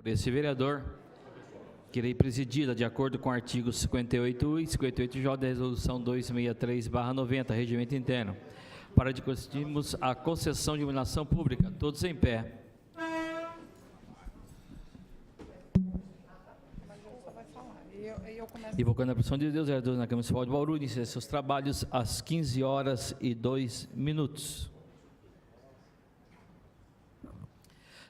Esse vereador, que irei presidi-la de acordo com o artigo 58 e 58J da Resolução 263/90, Regimento Interno, para discutirmos a concessão de iluminação pública. Todos em pé. Invocando a pressão de Deus, vereador na Câmara Municipal de Bauru, inicia seus trabalhos às 15h02.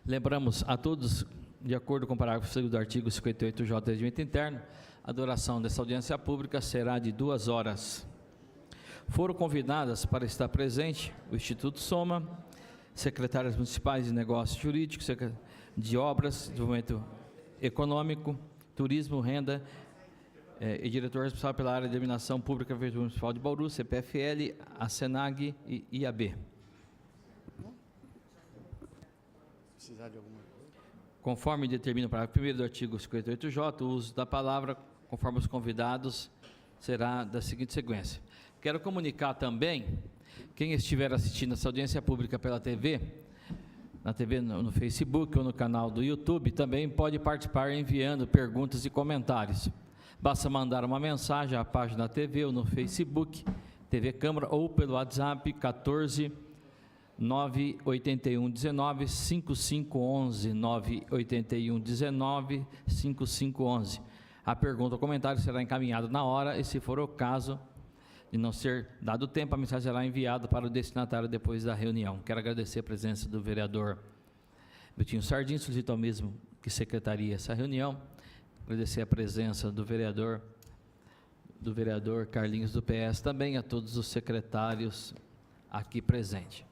Lembramos a todos, de acordo com o parágrafo 2º do artigo 58J do Regimento Interno, a duração dessa audiência pública será de 2 horas. Foram convidadas para estar presente o Instituto Soma, secretárias municipais de Negócios Jurídicos, de Obras, Desenvolvimento Econômico, Turismo, Renda, e diretor responsável pela área de iluminação pública da Prefeitura Municipal de Bauru, CPFL, a SENAG e IAB. Precisar de alguma coisa? Conforme determina o parágrafo 1º do artigo 58J, o uso da palavra, conforme os convidados, será da seguinte sequência. Quero comunicar também, quem estiver assistindo essa audiência pública pela TV, na TV, no Facebook ou no canal do YouTube, também pode participar enviando perguntas e comentários. Basta mandar uma mensagem à página da TV ou no Facebook, TV Câmara, ou pelo WhatsApp 14 981 19 5511, 981 19 5511. A pergunta ou comentário será encaminhado na hora e, se for o caso de não ser dado tempo, a mensagem será enviada para o destinatário depois da reunião. Quero agradecer a presença do vereador Miltinho Sardim, solicito ao mesmo que secretaria essa reunião. Agradecer a presença do vereador Carlinhos do PS, também a todos os secretários aqui presentes.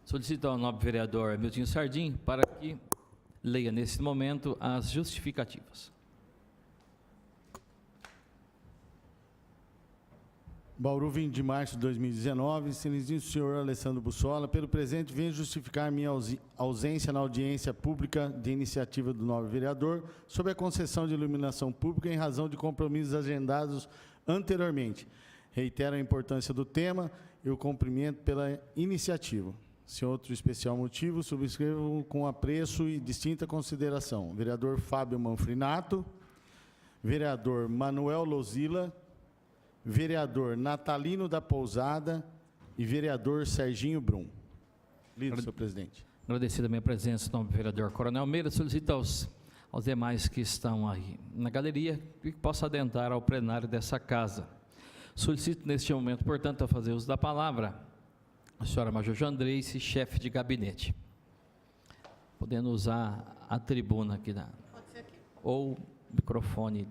Solicito ao nobre vereador Miltinho Sardim para que leia nesse momento as justificativas. Bauru, 20 de março de 2019, excelentíssimo senhor Alessandro Bussola, pelo presente venho justificar minha ausência na audiência pública de iniciativa do nobre vereador sobre a concessão de iluminação pública em razão de compromissos agendados anteriormente. Reitero a importância do tema e o cumprimento pela iniciativa. Sem outro especial motivo, subscrevo com apreço e distinta consideração. Vereador Fábio Manfrinato, vereador Manuel Lozila, vereador Natalino da Pousada e vereador Serginho Brum. Lido, senhor presidente. Agradecida a minha presença, nobre vereador Coronel Meira, solicito aos demais que estão aí na galeria que possa adentrar ao plenário dessa casa. Solicito neste momento, portanto, a fazer uso da palavra a senhora Major Jandreice, chefe de gabinete, podendo usar a tribuna aqui, pode ser aqui, ou microfone.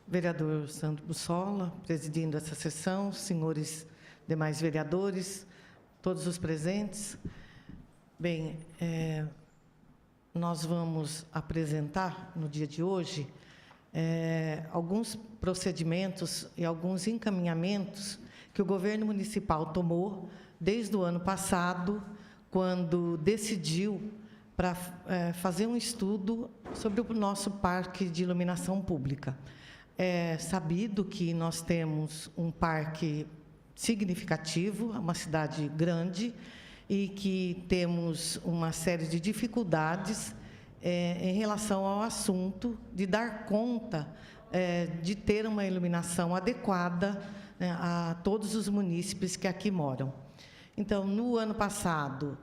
Vereador Sandro Bussola, presidindo essa sessão, senhores demais vereadores, todos os presentes. Bem, nós vamos apresentar, no dia de hoje, alguns procedimentos e alguns encaminhamentos que o governo municipal tomou desde o ano passado, quando decidiu para fazer um estudo sobre o nosso parque de iluminação pública. É sabido que nós temos um parque significativo, uma cidade grande, e que temos uma série de dificuldades em relação ao assunto de dar conta de ter uma iluminação adequada, né, a todos os munícipes que aqui moram. Então, no ano passado,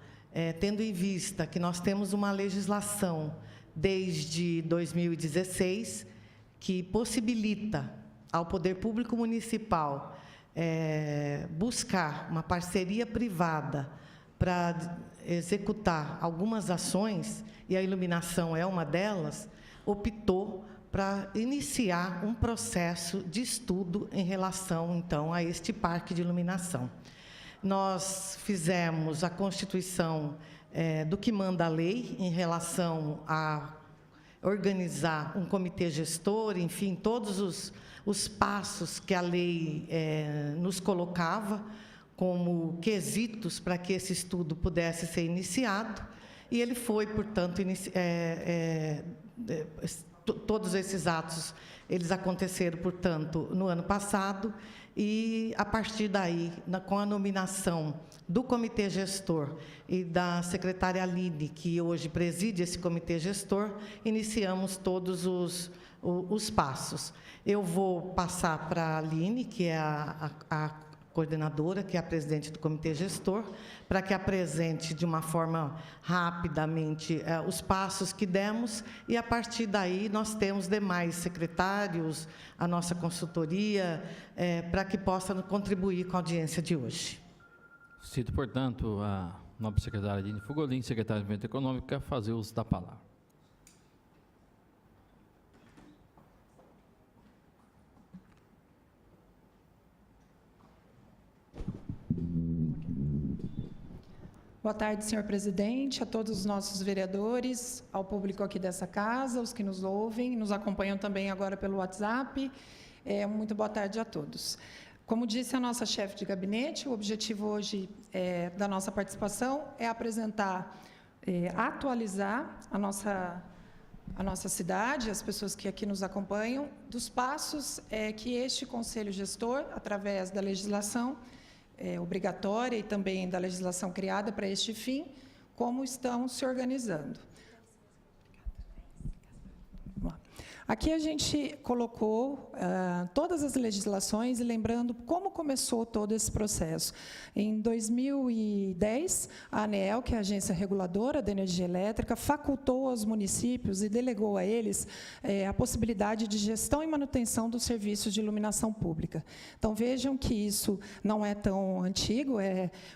tendo em vista que nós temos uma legislação desde 2016, que possibilita ao Poder Público Municipal buscar uma parceria privada para executar algumas ações, e a iluminação é uma delas, optou para iniciar um processo de estudo em relação, então, a este parque de iluminação. Nós fizemos a constituição do que manda a lei em relação a organizar um comitê gestor, enfim, todos os passos que a lei nos colocava como quesitos para que esse estudo pudesse ser iniciado, e ele foi, portanto, todos esses atos, eles aconteceram, portanto, no ano passado, e, a partir daí, com a nominação do comitê gestor e da secretária Aline, que hoje preside esse comitê gestor, iniciamos todos os passos. Eu vou passar para a Aline, que é a coordenadora, que é a presidente do comitê gestor, para que apresente de uma forma rapidamente os passos que demos, e, a partir daí, nós temos demais secretários, a nossa consultoria, para que possam contribuir com a audiência de hoje. Cito, portanto, a nobre secretária Aline Fugolin, secretária de Desenvolvimento Econômico, a fazer uso da palavra. Boa tarde, senhor presidente, a todos os nossos vereadores, ao público aqui dessa casa, os que nos ouvem, nos acompanham também agora pelo WhatsApp. Muito boa tarde a todos. Como disse a nossa chefe de gabinete, o objetivo hoje da nossa participação é apresentar, atualizar a nossa cidade, as pessoas que aqui nos acompanham, dos passos que este Conselho Gestor, através da legislação obrigatória e também da legislação criada para este fim, como estão se organizando. Aqui a gente colocou todas as legislações, e lembrando como começou todo esse processo. Em 2010, a ANEEL, que é a Agência Reguladora da Energia Elétrica, facultou aos municípios e delegou a eles a possibilidade de gestão e manutenção dos serviços de iluminação pública. Então, vejam que isso não é tão antigo,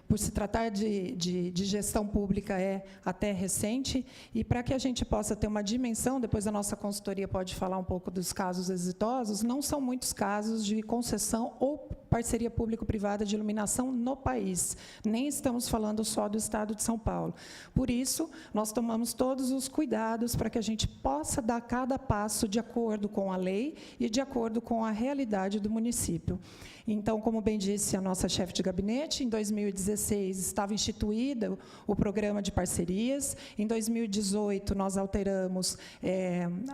por se tratar de gestão pública, é até recente, e para que a gente possa ter uma dimensão, depois a nossa consultoria pode falar um pouco dos casos exitosos, não são muitos casos de concessão ou parceria público-privada de iluminação no país. Nem estamos falando só do Estado de São Paulo. Por isso, nós tomamos todos os cuidados para que a gente possa dar cada passo de acordo com a lei e de acordo com a realidade do município. Então, como bem disse a nossa chefe de gabinete, em 2016 estava instituído o programa de parcerias. Em 2018, nós alteramos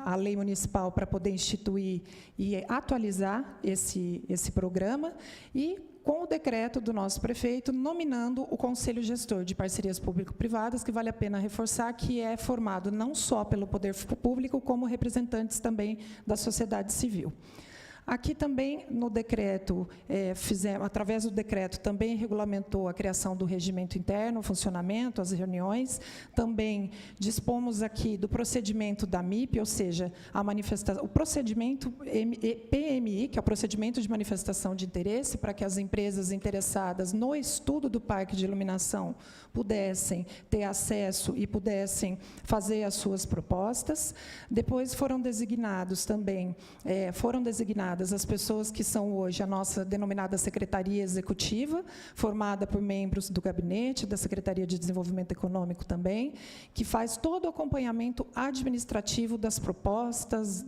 a lei municipal para poder instituir e atualizar esse programa, e com o decreto do nosso prefeito, nominando o Conselho Gestor de Parcerias Público-Privadas, que vale a pena reforçar que é formado não só pelo poder público, como representantes também da sociedade civil. Aqui também, no decreto, através do decreto, também regulamentou a criação do regimento interno, o funcionamento, as reuniões. Também dispomos aqui do procedimento da MIP, ou seja, o procedimento PMI, que é o procedimento de manifestação de interesse, para que as empresas interessadas no estudo do parque de iluminação pudessem ter acesso e pudessem fazer as suas propostas. Depois foram designadas as pessoas que são hoje a nossa denominada Secretaria Executiva, formada por membros do gabinete, da Secretaria de Desenvolvimento Econômico também, que faz todo o acompanhamento administrativo das propostas,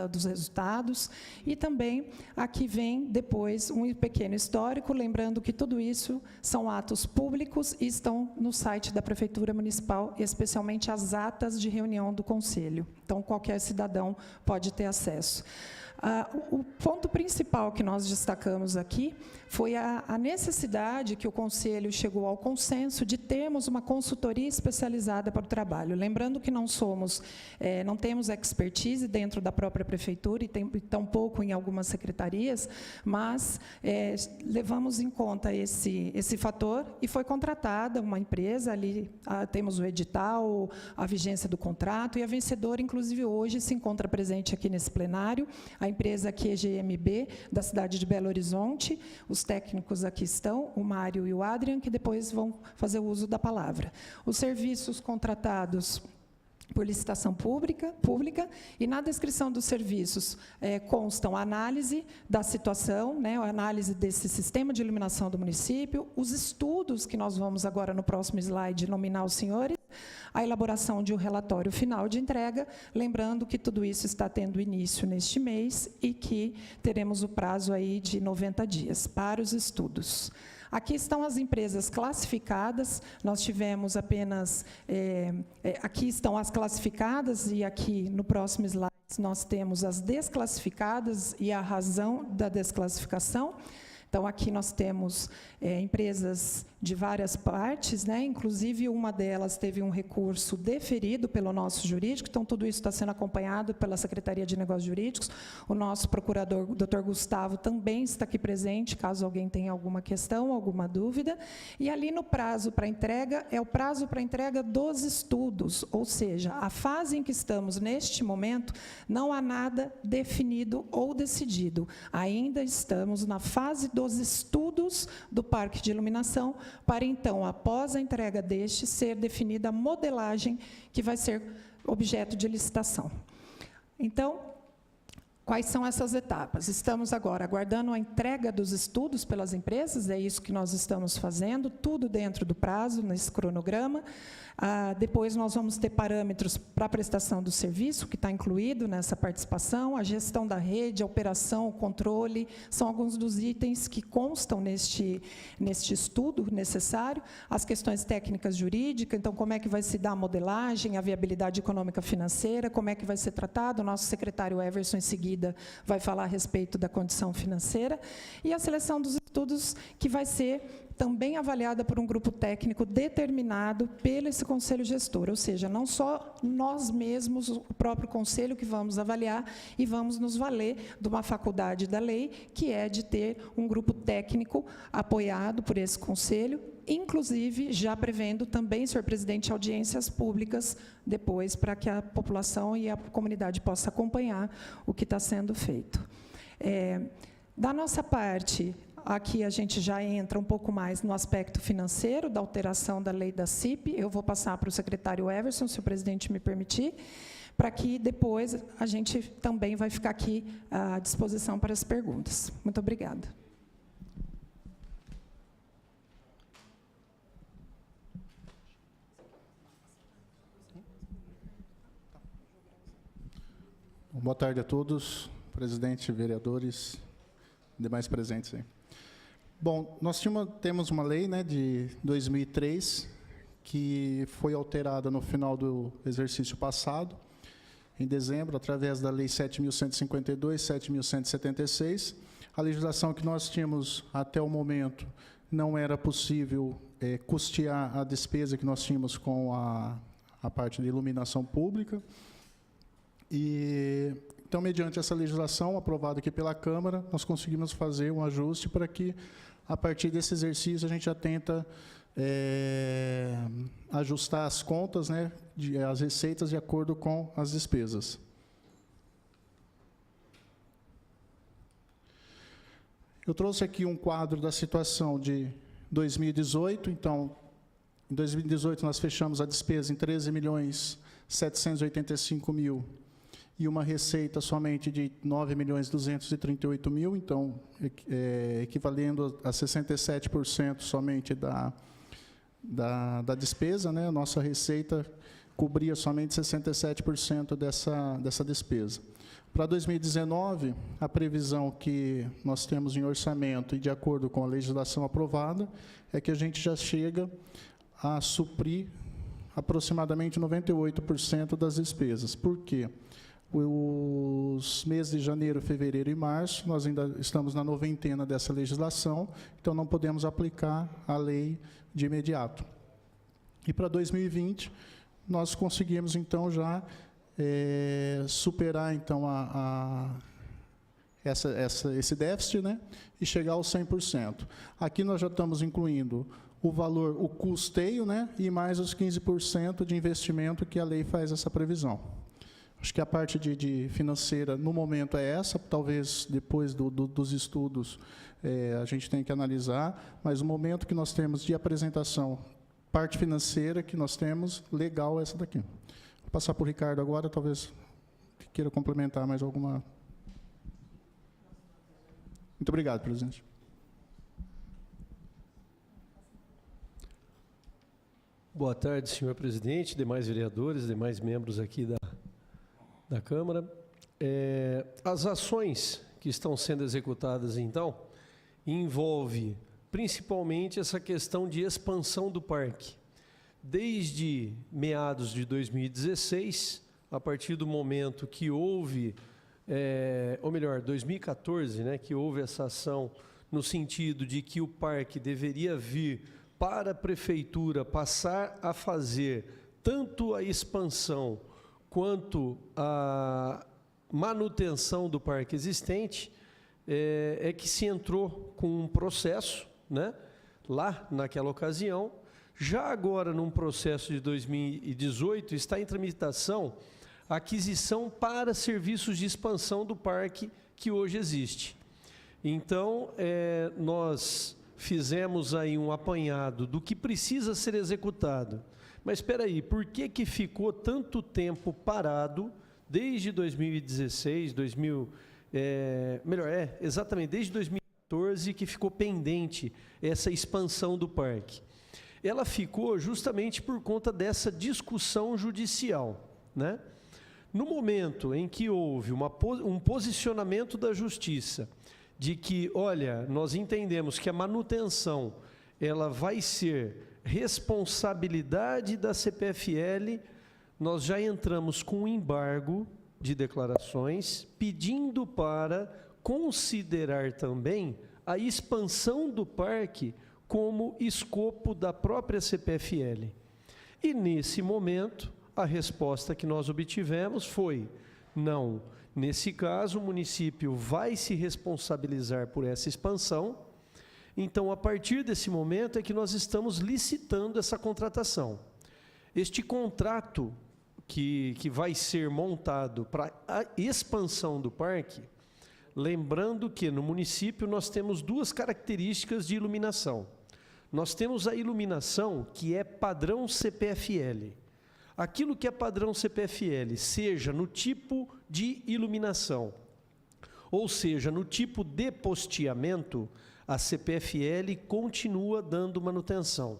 dos resultados, e também aqui vem depois um pequeno histórico, lembrando que tudo isso são atos públicos e estão no site da Prefeitura Municipal, especialmente as atas de reunião do Conselho. Então, qualquer cidadão pode ter acesso. O ponto principal que nós destacamos aqui foi a necessidade que o Conselho chegou ao consenso de termos uma consultoria especializada para o trabalho. Lembrando que não temos expertise dentro da própria Prefeitura e tampouco em algumas secretarias, mas levamos em conta esse fator e foi contratada uma empresa, ali temos o edital, a vigência do contrato, e a vencedora, inclusive, hoje se encontra presente aqui nesse plenário, a empresa QGMB, da cidade de Belo Horizonte. Os técnicos aqui estão, o Mário e o Adrian, que depois vão fazer o uso da palavra. Os serviços contratados por licitação pública, e na descrição dos serviços constam a análise da situação, a análise desse sistema de iluminação do município, os estudos que nós vamos agora, no próximo slide, nominar os senhores, a elaboração de um relatório final de entrega, lembrando que tudo isso está tendo início neste mês e que teremos o prazo aí de 90 dias para os estudos. Aqui estão as empresas classificadas, nós tivemos apenas, aqui estão as classificadas, e aqui no próximo slide nós temos as desclassificadas e a razão da desclassificação. Então, aqui nós temos empresas de várias partes, né? Inclusive uma delas teve um recurso deferido pelo nosso jurídico, então tudo isso está sendo acompanhado pela Secretaria de Negócios Jurídicos. O nosso procurador, Dr. Gustavo, também está aqui presente, caso alguém tenha alguma questão, alguma dúvida. E ali no prazo para entrega, é o prazo para entrega dos estudos, ou seja, a fase em que estamos neste momento, não há nada definido ou decidido. Ainda estamos na fase dos estudos do parque de iluminação, para então, após a entrega deste, ser definida a modelagem que vai ser objeto de licitação. Então, quais são essas etapas? Estamos agora aguardando a entrega dos estudos pelas empresas, é isso que nós estamos fazendo, tudo dentro do prazo, nesse cronograma. Depois nós vamos ter parâmetros para a prestação do serviço, que está incluído nessa participação, a gestão da rede, a operação, o controle, são alguns dos itens que constam neste estudo necessário, as questões técnicas jurídicas, então como é que vai se dar a modelagem, a viabilidade econômica financeira, como é que vai ser tratado, o nosso secretário Everson, em seguida, vai falar a respeito da condição financeira, e a seleção dos estudos, que vai ser também avaliada por um grupo técnico determinado pelo esse conselho gestor, ou seja, não só nós mesmos, o próprio conselho que vamos avaliar, e vamos nos valer de uma faculdade da lei, que é de ter um grupo técnico apoiado por esse conselho, inclusive já prevendo também, senhor presidente, audiências públicas depois, para que a população e a comunidade possa acompanhar o que está sendo feito. Da nossa parte, aqui a gente já entra um pouco mais no aspecto financeiro, da alteração da lei da CIP. Eu vou passar para o secretário Everson, se o presidente me permitir, para que depois a gente também vai ficar aqui à disposição para as perguntas. Muito obrigada. Boa tarde a todos, presidente, vereadores, demais presentes aí. Bom, nós temos uma lei, né, de 2003, que foi alterada no final do exercício passado, em dezembro, através da Lei 7.152, 7.176. A legislação que nós tínhamos até o momento não era possível custear a despesa que nós tínhamos com a parte de iluminação pública. Então, mediante essa legislação aprovada aqui pela Câmara, nós conseguimos fazer um ajuste para que, a partir desse exercício, a gente já tenta ajustar as contas, né, as receitas de acordo com as despesas. Eu trouxe aqui um quadro da situação de 2018. Então, em 2018, nós fechamos a despesa em 13.785.000 e uma receita somente de 9.238.000, então, equivalendo a 67% somente da despesa, né? A nossa receita cobria somente 67% dessa despesa. Para 2019, a previsão que nós temos em orçamento e de acordo com a legislação aprovada é que a gente já chega a suprir aproximadamente 98% das despesas. Por quê? Os meses de janeiro, fevereiro e março, nós ainda estamos na noventena dessa legislação, então não podemos aplicar a lei de imediato. E para 2020, nós conseguimos, então, já superar, então, esse déficit, né, e chegar aos 100%. Aqui nós já estamos incluindo o custeio, né, e mais os 15% de investimento que a lei faz essa previsão. Acho que a parte de financeira, no momento, é essa, talvez depois dos estudos a gente tenha que analisar, mas o momento que nós temos de apresentação, parte financeira que nós temos, legal, essa daqui. Vou passar para o Ricardo agora, talvez queira complementar mais alguma. Muito obrigado, presidente. Boa tarde, senhor presidente, demais vereadores, demais membros aqui da Câmara. As ações que estão sendo executadas, então, envolve, principalmente essa questão de expansão do parque. Desde meados de 2016, a partir do momento que houve, ou melhor, 2014, né, que houve essa ação no sentido de que o parque deveria vir para a prefeitura passar a fazer tanto a expansão quanto a manutenção do parque existente, é que se entrou com um processo, né, lá naquela ocasião. Já agora, num processo de 2018, está em tramitação a aquisição para serviços de expansão do parque que hoje existe. Então, nós fizemos aí um apanhado do que precisa ser executado. Mas espera aí, por que ficou tanto tempo parado desde 2016, exatamente, desde 2014 que ficou pendente essa expansão do parque? Ela ficou justamente por conta dessa discussão judicial, né? No momento em que houve um posicionamento da Justiça de que, olha, nós entendemos que a manutenção ela vai ser responsabilidade da CPFL, nós já entramos com um embargo de declarações, pedindo para considerar também a expansão do parque como escopo da própria CPFL. E, nesse momento, a resposta que nós obtivemos foi: não, nesse caso, o município vai se responsabilizar por essa expansão. Então, a partir desse momento é que nós estamos licitando essa contratação. Este contrato que vai ser montado para a expansão do parque, lembrando que no município nós temos duas características de iluminação. Nós temos a iluminação que é padrão CPFL. Aquilo que é padrão CPFL, seja no tipo de iluminação, ou seja, no tipo de posteamento, a CPFL continua dando manutenção,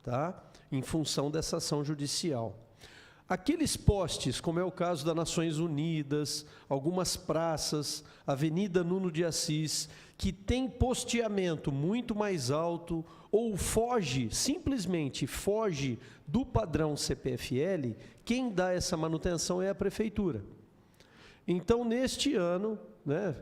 tá? Em função dessa ação judicial. Aqueles postes, como é o caso das Nações Unidas, algumas praças, Avenida Nuno de Assis, que tem posteamento muito mais alto, ou simplesmente foge do padrão CPFL, quem dá essa manutenção é a prefeitura. Então, neste ano, né,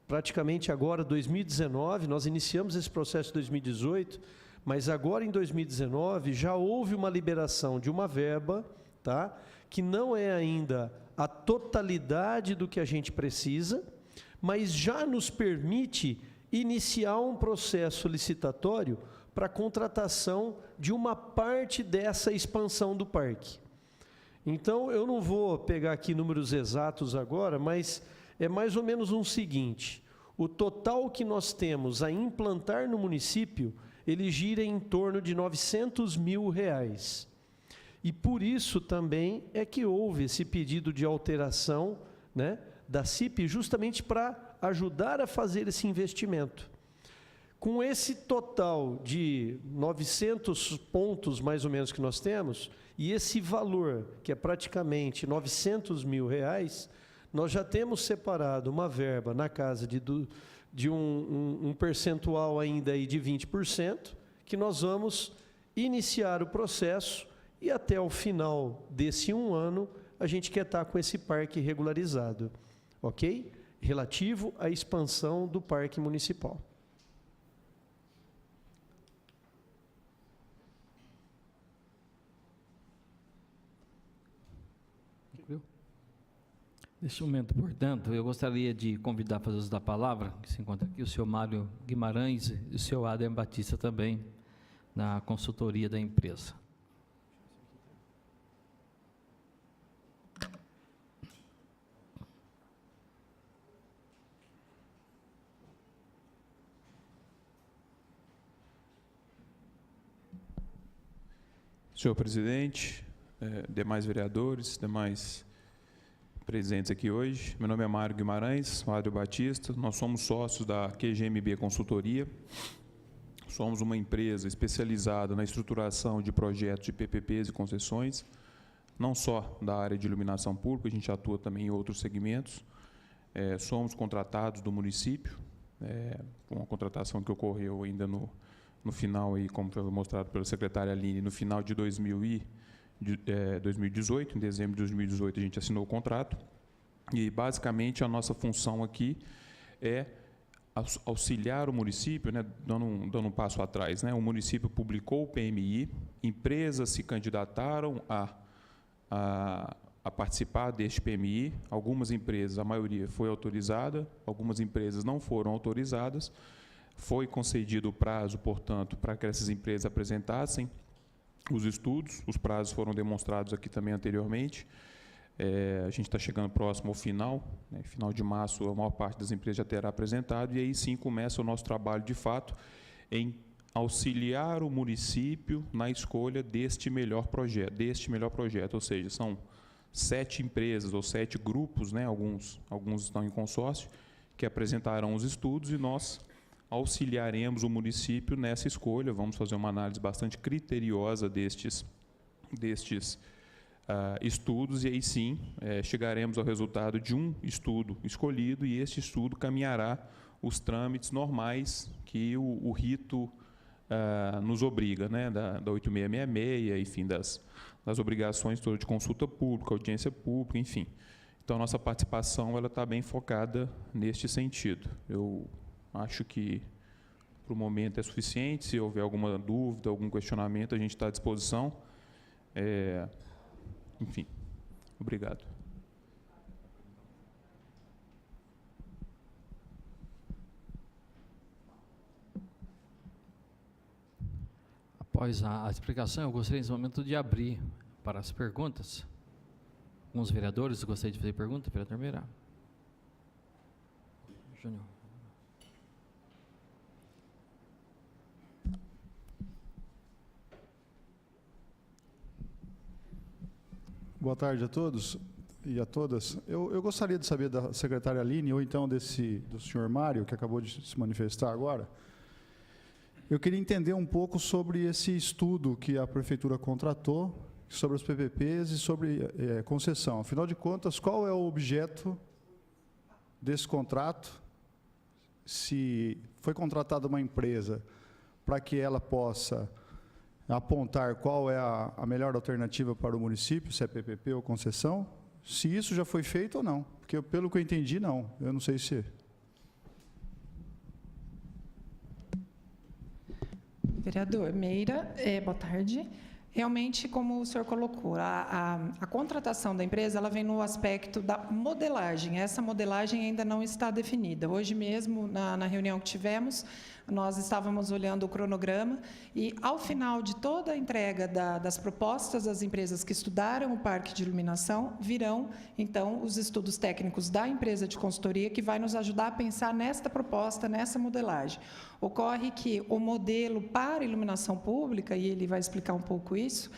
praticamente agora, 2019, nós iniciamos esse processo em 2018, mas agora em 2019 já houve uma liberação de uma verba, tá, que não é ainda a totalidade do que a gente precisa, mas já nos permite iniciar um processo licitatório para a contratação de uma parte dessa expansão do parque. Então, eu não vou pegar aqui números exatos agora, mas é mais ou menos o seguinte: o total que nós temos a implantar no município, ele gira em torno de R$900 mil. E por isso também é que houve esse pedido de alteração, né, da CIP, justamente para ajudar a fazer esse investimento. Com esse total de 900 pontos, mais ou menos, que nós temos, e esse valor, que é praticamente R$900 mil, nós já temos separado uma verba na casa de um percentual ainda aí de 20%, que nós vamos iniciar o processo e até o final desse um ano a gente quer estar com esse parque regularizado, ok? Relativo à expansão do parque municipal. Neste momento, portanto, eu gostaria de convidar para uso da palavra, que se encontra aqui, o senhor Mário Guimarães e o senhor Adem Batista também, na consultoria da empresa. Senhor presidente, demais vereadores, demais presentes aqui hoje. Meu nome é Mário Guimarães, Adem Batista, nós somos sócios da QGMB Consultoria. Somos uma empresa especializada na estruturação de projetos de PPPs e concessões, não só da área de iluminação pública, a gente atua também em outros segmentos. Somos contratados do município, uma contratação que ocorreu ainda no final, aí, como foi mostrado pela secretária Aline, no final de 2018, em dezembro de 2018, a gente assinou o contrato, e, basicamente, a nossa função aqui é auxiliar o município, né, dando um passo atrás, né, o município publicou o PMI, empresas se candidataram a participar deste PMI, algumas empresas, a maioria foi autorizada, algumas empresas não foram autorizadas, foi concedido o prazo, portanto, para que essas empresas apresentassem os estudos, os prazos foram demonstrados aqui também anteriormente, a gente está chegando próximo ao final, né, final de março a maior parte das empresas já terá apresentado, e aí sim começa o nosso trabalho de fato em auxiliar o município na escolha deste melhor projeto, ou seja, são 7 empresas ou 7 grupos, né, alguns estão em consórcio, que apresentarão os estudos e nós auxiliaremos o município nessa escolha, vamos fazer uma análise bastante criteriosa destes estudos, e aí sim chegaremos ao resultado de um estudo escolhido, e este estudo caminhará os trâmites normais que o rito nos obriga, né, da 8666, enfim, das obrigações todas de consulta pública, audiência pública, enfim. Então, a nossa participação está bem focada neste sentido. Eu acho que, para o momento, é suficiente. Se houver alguma dúvida, algum questionamento, a gente está à disposição. Enfim, obrigado. Após a explicação, eu gostaria, nesse momento, de abrir para as perguntas. Alguns vereadores gostariam de fazer pergunta, vereador Meira. Júnior. Boa tarde a todos e a todas. Eu gostaria de saber da secretária Aline, ou então do senhor Mário, que acabou de se manifestar agora. Eu queria entender um pouco sobre esse estudo que a Prefeitura contratou, sobre os PPPs e sobre concessão. Afinal de contas, qual é o objeto desse contrato? Se foi contratada uma empresa para que ela possa apontar qual é a melhor alternativa para o município, se é PPP ou concessão, se isso já foi feito ou não. Porque, pelo que eu entendi, não. Eu não sei se... Vereador Meira, boa tarde. Realmente, como o senhor colocou, a contratação da empresa ela vem no aspecto da modelagem. Essa modelagem ainda não está definida. Hoje mesmo, na reunião que tivemos, nós estávamos olhando o cronograma e, ao final de toda a entrega das propostas das empresas que estudaram o parque de iluminação, virão, então, os estudos técnicos da empresa de consultoria que vai nos ajudar a pensar nesta proposta, nessa modelagem. Ocorre que o modelo para iluminação pública, e ele vai explicar um pouco isso,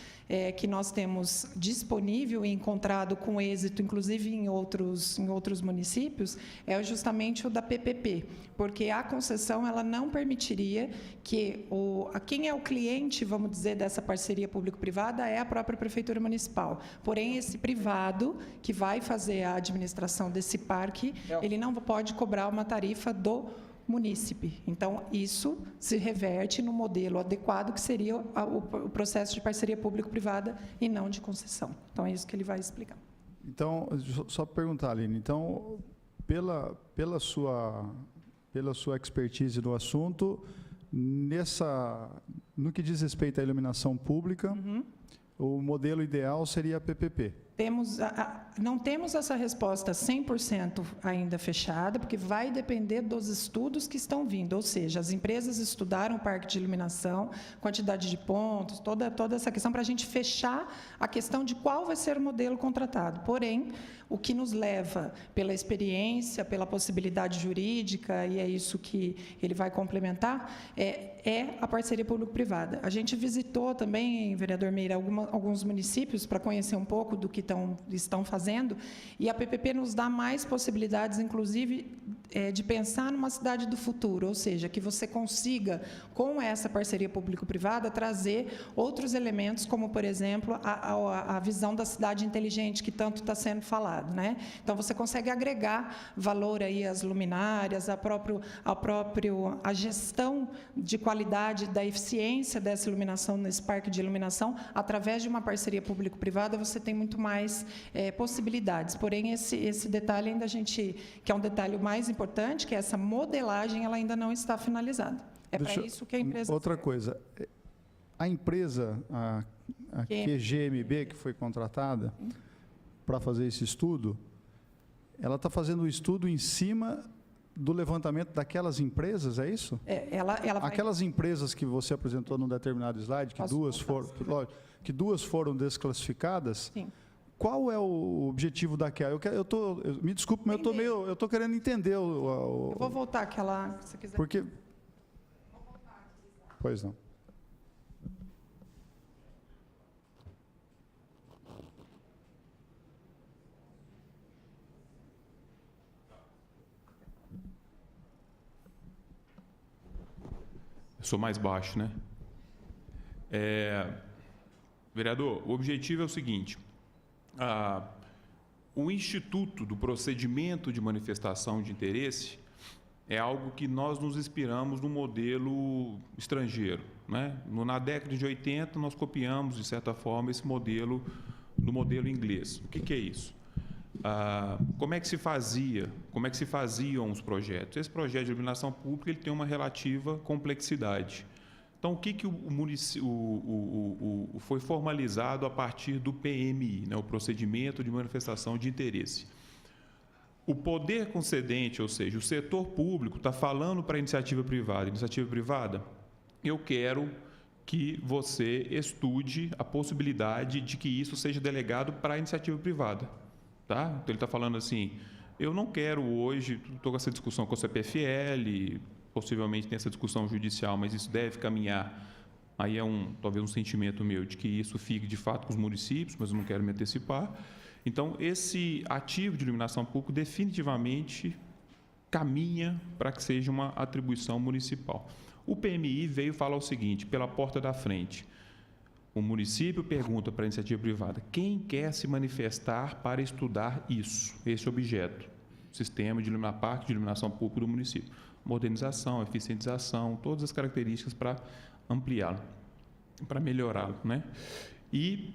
que nós temos disponível e encontrado com êxito, inclusive em outros municípios, é justamente o da PPP, porque a concessão ela não permitiria que quem é o cliente, vamos dizer, dessa parceria público-privada é a própria Prefeitura Municipal. Porém, esse privado que vai fazer a administração desse parque, ele não pode cobrar uma tarifa do munícipe. Então, isso se reverte no modelo adequado, que seria o processo de parceria público-privada e não de concessão. Então, é isso que ele vai explicar. Então, só perguntar, Aline, então, pela sua expertise no assunto, no que diz respeito à iluminação pública, o modelo ideal seria a PPP. Não temos essa resposta 100% ainda fechada, porque vai depender dos estudos que estão vindo, ou seja, as empresas estudaram o parque de iluminação, quantidade de pontos, toda essa questão para a gente fechar a questão de qual vai ser o modelo contratado. Porém, o que nos leva, pela experiência, pela possibilidade jurídica, e é isso que ele vai complementar, é a parceria público-privada. A gente visitou também, vereador Meira, alguns municípios para conhecer um pouco do que estão fazendo, e a PPP nos dá mais possibilidades, inclusive, de pensar numa cidade do futuro, ou seja, que você consiga, com essa parceria público-privada, trazer outros elementos, como, por exemplo, a visão da cidade inteligente, que tanto está sendo falada. privado, né? Então você consegue agregar valor aí às luminárias, a gestão de qualidade da eficiência dessa iluminação nesse parque de iluminação, através de uma parceria público-privada, você tem muito mais possibilidades. Porém, esse detalhe ainda que é um detalhe mais importante, que é essa modelagem, ela ainda não está finalizada. É para isso que a empresa... Outra coisa, a empresa, a QGMB, que foi contratada para fazer esse estudo, ela está fazendo o estudo em cima do levantamento daquelas empresas, é isso? Aquelas empresas que você apresentou num determinado slide, que duas foram desclassificadas. Sim. Qual é o objetivo daquela? Me desculpe, mas eu estou querendo entender. Eu vou voltar àquela, se você quiser. Porque... Pois não. Eu sou mais baixo, né? Vereador, o objetivo é o seguinte: o Instituto do Procedimento de Manifestação de Interesse é algo que nós nos inspiramos no modelo estrangeiro, né? Na década de 80, nós copiamos, de certa forma, esse modelo do modelo inglês. O que é isso? Como é que se faziam os projetos? Esse projeto de iluminação pública ele tem uma relativa complexidade. Então, o que foi formalizado a partir do PMI, né, o Procedimento de Manifestação de Interesse? O poder concedente, ou seja, o setor público, está falando para a iniciativa privada. Iniciativa privada, eu quero que você estude a possibilidade de que isso seja delegado para a iniciativa privada. Tá? Então, ele está falando assim, eu não quero hoje, estou com essa discussão com a CPFL, possivelmente tem essa discussão judicial, mas isso deve caminhar, aí talvez um sentimento meu de que isso fique de fato com os municípios, mas eu não quero me antecipar. Então, esse ativo de iluminação pública definitivamente caminha para que seja uma atribuição municipal. O PMI veio falar o seguinte, pela porta da frente, o município pergunta para a iniciativa privada, quem quer se manifestar para estudar esse objeto? Sistema de parque de iluminação pública do município. Modernização, eficientização, todas as características para ampliá-lo, para melhorá-lo, né? E,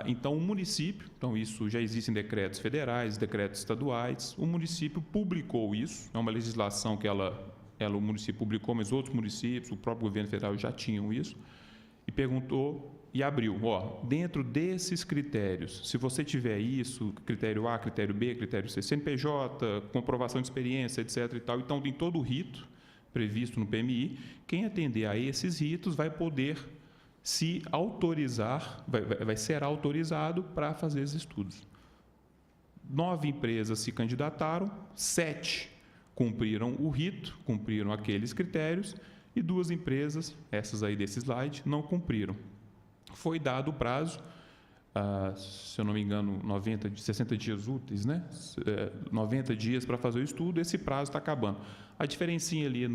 então, o município, então isso já existe em decretos federais, decretos estaduais, o município publicou isso, é uma legislação que o município publicou, mas outros municípios, o próprio governo federal já tinham isso, e perguntou e abriu, dentro desses critérios, se você tiver isso, critério A, critério B, critério C, CNPJ, comprovação de experiência, etc. e tal, então tem todo o rito previsto no PMI, quem atender a esses ritos vai poder se autorizar, vai ser autorizado para fazer esses estudos. 9 empresas se candidataram, 7 cumpriram o rito, cumpriram aqueles critérios, e 2 empresas, essas aí desse slide, não cumpriram. Foi dado o prazo, se eu não me engano, 60 dias úteis, né? 90 dias para fazer o estudo, esse prazo está acabando. A diferencinha ali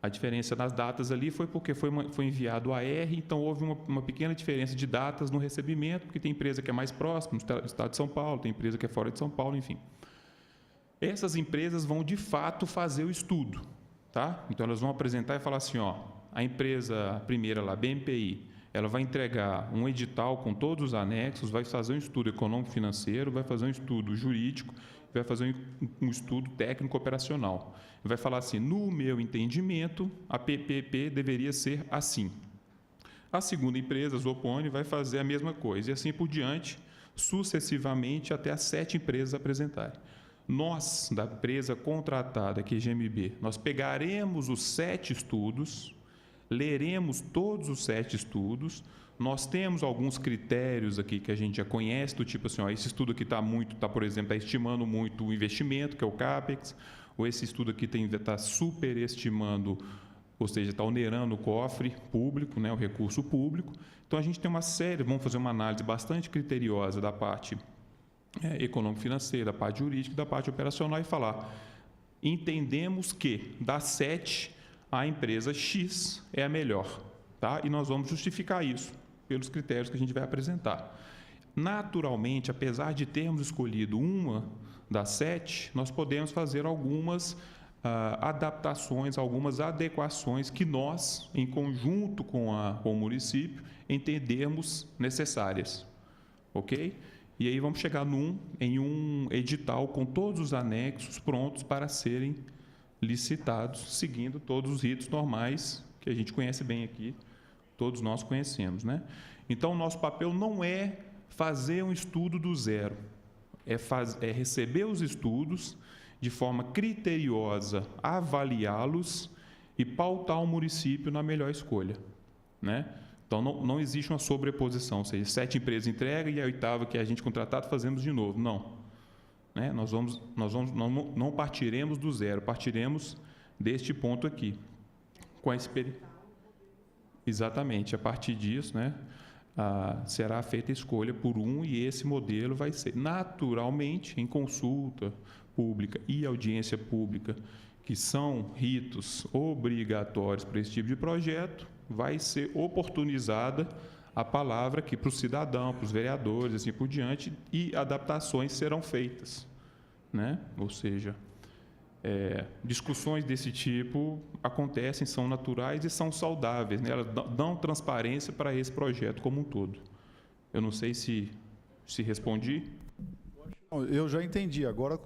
a diferença nas datas ali foi porque foi enviado o AR, então houve uma pequena diferença de datas no recebimento, porque tem empresa que é mais próxima, no estado de São Paulo, tem empresa que é fora de São Paulo, enfim. Essas empresas vão, de fato, fazer o estudo, tá? Então, elas vão apresentar e falar assim, a empresa primeira lá, BMPI, ela vai entregar um edital com todos os anexos, vai fazer um estudo econômico-financeiro, vai fazer um estudo jurídico, vai fazer um estudo técnico-operacional. Vai falar assim, no meu entendimento, a PPP deveria ser assim. A segunda empresa, a Zopone, vai fazer a mesma coisa, e assim por diante, sucessivamente, até as 7 empresas apresentarem. Nós, da empresa contratada, que é GMB, nós pegaremos os 7 estudos, leremos todos os 7 estudos, nós temos alguns critérios aqui que a gente já conhece, do tipo assim, esse estudo aqui por exemplo, está estimando muito o investimento, que é o CAPEX, ou esse estudo aqui está superestimando, ou seja, está onerando o cofre público, né, o recurso público. Então, a gente tem uma série, vamos fazer uma análise bastante criteriosa da parte econômico-financeira, da parte jurídica, da parte operacional e falar, entendemos que das 7, a empresa X é a melhor, tá? E nós vamos justificar isso pelos critérios que a gente vai apresentar. naturalmente, apesar de termos escolhido uma das 7, nós podemos fazer algumas adaptações, algumas adequações que nós, em conjunto com o município, entendermos necessárias. Ok? E aí vamos chegar em um edital com todos os anexos prontos para serem licitados, seguindo todos os ritos normais que a gente conhece bem aqui, todos nós conhecemos, né? Então, o nosso papel não é fazer um estudo do zero, é receber os estudos de forma criteriosa, avaliá-los e pautar o município na melhor escolha, né? Então, não existe uma sobreposição, ou seja, 7 empresas entregam e a 8ª que é a gente contratado fazemos de novo, não. Né? Nós não partiremos do zero, partiremos deste ponto aqui. Com a Exatamente, a partir disso, né, será feita a escolha por e esse modelo vai ser, naturalmente, em consulta pública e audiência pública, que são ritos obrigatórios para esse tipo de projeto, vai ser oportunizada a palavra aqui para o cidadão, para os vereadores, assim por diante, e adaptações serão feitas, né? Ou seja, discussões desse tipo acontecem, são naturais e são saudáveis, né? Elas dão transparência para esse projeto como um todo. Eu não sei se respondi. Eu já entendi. Agora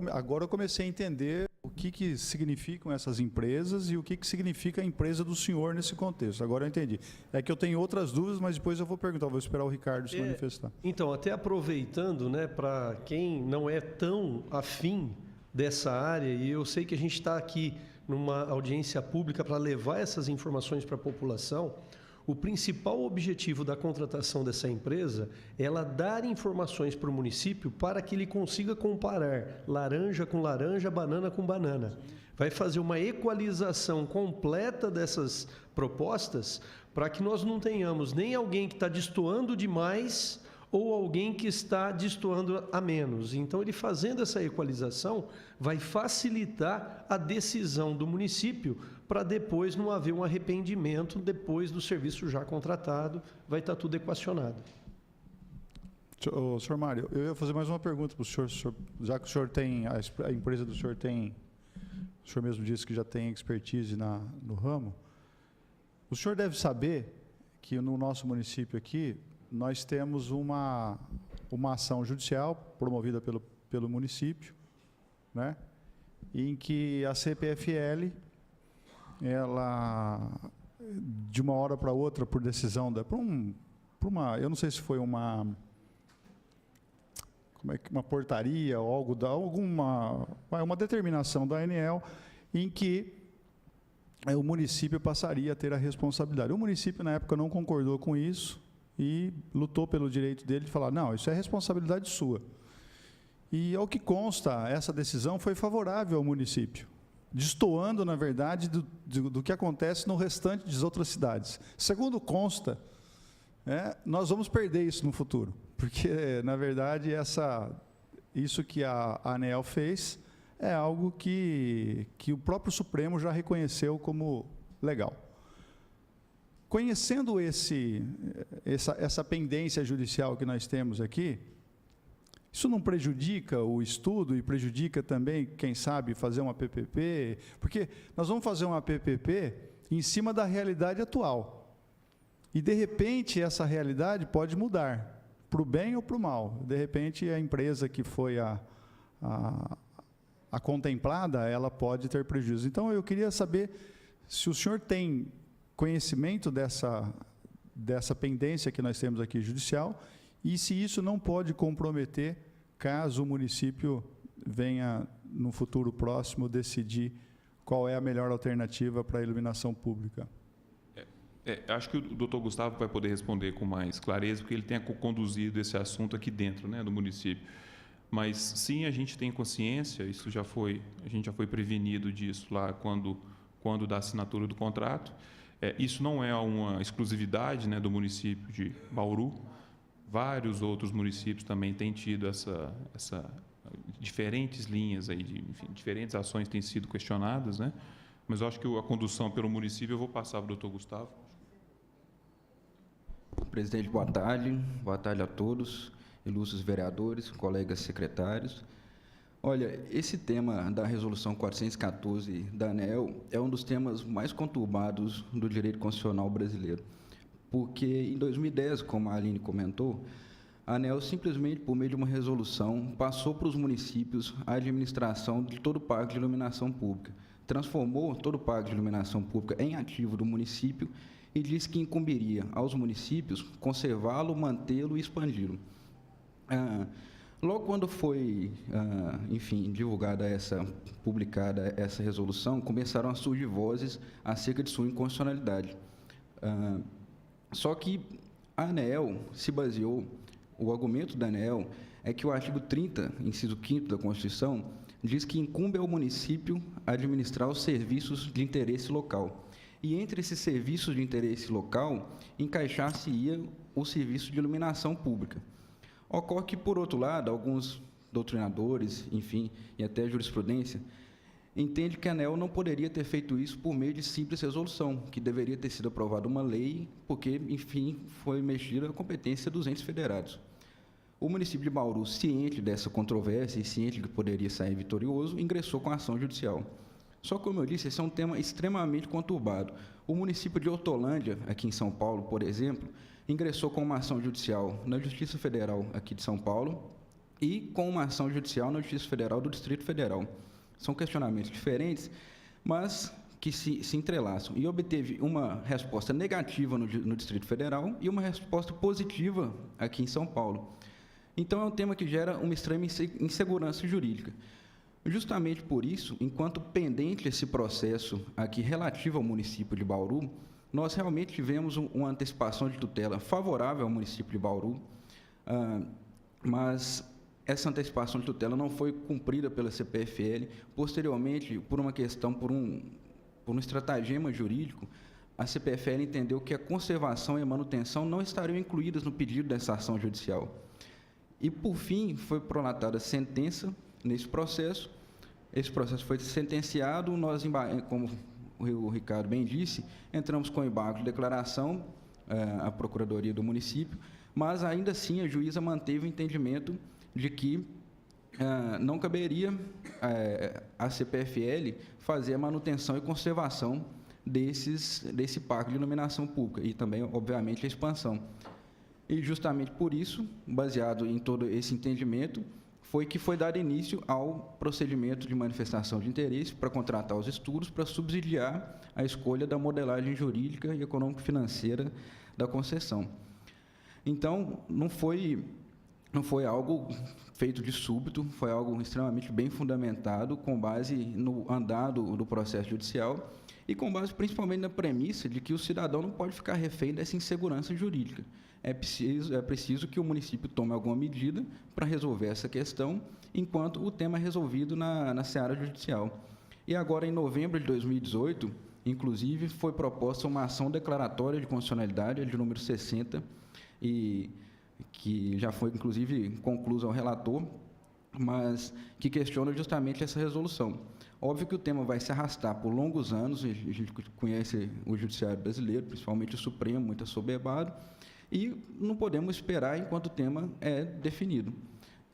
eu comecei a entender o que significam essas empresas e o que significa a empresa do senhor nesse contexto. Agora eu entendi. É que eu tenho outras dúvidas, mas depois eu vou perguntar, vou esperar o Ricardo se manifestar. Então, até aproveitando, né, para quem não é tão afim dessa área, e eu sei que a gente está aqui numa audiência pública para levar essas informações para a população, o principal objetivo da contratação dessa empresa é ela dar informações para o município para que ele consiga comparar laranja com laranja, banana com banana. Vai fazer uma equalização completa dessas propostas para que nós não tenhamos nem alguém que está destoando demais ou alguém que está destoando a menos. Então, ele fazendo essa equalização vai facilitar a decisão do município para depois não haver um arrependimento depois do serviço já contratado, vai estar tudo equacionado. Senhor Mário, eu ia fazer mais uma pergunta para o senhor, já que o senhor tem, a empresa do senhor tem, o senhor mesmo disse que já tem expertise no ramo, o senhor deve saber que no nosso município aqui, nós temos uma ação judicial promovida pelo município, né, em que a CPFL, ela, de uma hora para outra, por decisão, eu não sei se foi uma portaria ou uma determinação da ANEEL, em que o município passaria a ter a responsabilidade. O município, na época, não concordou com isso, e lutou pelo direito dele de falar, não, isso é responsabilidade sua. E, ao que consta, essa decisão foi favorável ao município, destoando, na verdade, do que acontece no restante das outras cidades. Segundo consta, nós vamos perder isso no futuro, porque, na verdade, isso que a ANEEL fez é algo que o próprio Supremo já reconheceu como legal. Conhecendo essa pendência judicial que nós temos aqui, isso não prejudica o estudo e prejudica também, quem sabe, fazer uma PPP? Porque nós vamos fazer uma PPP em cima da realidade atual. E, de repente, essa realidade pode mudar, para o bem ou para o mal. De repente, a empresa que foi a contemplada, ela pode ter prejuízo. Então, eu queria saber se o senhor tem conhecimento dessa pendência que nós temos aqui judicial e se isso não pode comprometer caso o município venha, no futuro próximo, decidir qual é a melhor alternativa para a iluminação pública. Acho que o doutor Gustavo vai poder responder com mais clareza, porque ele tem conduzido esse assunto aqui dentro, né, do município. Mas, sim, a gente tem consciência, a gente já foi prevenido disso lá quando da assinatura do contrato. Isso não é uma exclusividade, né, do município de Bauru. Vários outros municípios também têm tido essa diferentes linhas aí, enfim, diferentes ações têm sido questionadas, né? Mas eu acho que a condução pelo município eu vou passar para o doutor Gustavo. Presidente, boa tarde a todos. ilustres vereadores, colegas secretários. Olha, esse tema da Resolução 414 da ANEEL é um dos temas mais conturbados do direito constitucional brasileiro, porque em 2010, como a Aline comentou, a ANEEL simplesmente, por meio de uma resolução, passou para os municípios a administração de todo o parque de iluminação pública, transformou todo o parque de iluminação pública em ativo do município e disse que incumbiria aos municípios conservá-lo, mantê-lo e expandi-lo. Logo quando foi, enfim, publicada essa resolução, começaram a surgir vozes acerca de sua inconstitucionalidade. Só que a ANEEL se baseou, o argumento da ANEEL é que o artigo 30, inciso 5º da Constituição, diz que incumbe ao município administrar os serviços de interesse local. E entre esses serviços de interesse local, encaixar-se-ia o serviço de iluminação pública. Ocorre que, por outro lado, alguns doutrinadores, enfim, e até a jurisprudência, entende que a ANEEL não poderia ter feito isso por meio de simples resolução, que deveria ter sido aprovada uma lei, porque, enfim, foi mexida a competência dos entes federados. O município de Bauru, ciente dessa controvérsia e ciente de que poderia sair vitorioso, ingressou com a ação judicial. Só que, como eu disse, esse é um tema extremamente conturbado. O município de Hortolândia, aqui em São Paulo, por exemplo, ingressou com uma ação judicial na Justiça Federal aqui de São Paulo e com uma ação judicial na Justiça Federal do Distrito Federal. São questionamentos diferentes, mas que se entrelaçam. E obteve uma resposta negativa no Distrito Federal e uma resposta positiva aqui em São Paulo. Então, é um tema que gera uma extrema insegurança jurídica. Justamente por isso, enquanto pendente esse processo aqui relativo ao município de Bauru, nós realmente tivemos uma antecipação de tutela favorável ao município de Bauru, mas essa antecipação de tutela não foi cumprida pela CPFL. Posteriormente, por uma questão, por um estratagema jurídico, a CPFL entendeu que a conservação e a manutenção não estariam incluídas no pedido dessa ação judicial. E, por fim, foi prolatada sentença nesse processo. Esse processo foi sentenciado, nós, como o Ricardo bem disse, entramos com embargo de declaração, a Procuradoria do município, mas, ainda assim, a juíza manteve o entendimento de que não caberia à CPFL fazer a manutenção e conservação desse parque de iluminação pública e também, obviamente, a expansão. E, justamente por isso, baseado em todo esse entendimento, foi que foi dado início ao procedimento de manifestação de interesse para contratar os estudos para subsidiar a escolha da modelagem jurídica e econômico-financeira da concessão. Então, não foi algo feito de súbito, foi algo extremamente bem fundamentado, com base no andar do processo judicial e com base principalmente na premissa de que o cidadão não pode ficar refém dessa insegurança jurídica. É preciso que o município tome alguma medida para resolver essa questão, enquanto o tema é resolvido na seara judicial. E agora, em novembro de 2018, inclusive, foi proposta uma ação declaratória de constitucionalidade, de número 60, e que já foi, inclusive, conclusa ao relator, mas que questiona justamente essa resolução. Óbvio que o tema vai se arrastar por longos anos, a gente conhece o judiciário brasileiro, principalmente o Supremo, muito assoberbado, e não podemos esperar enquanto o tema é definido.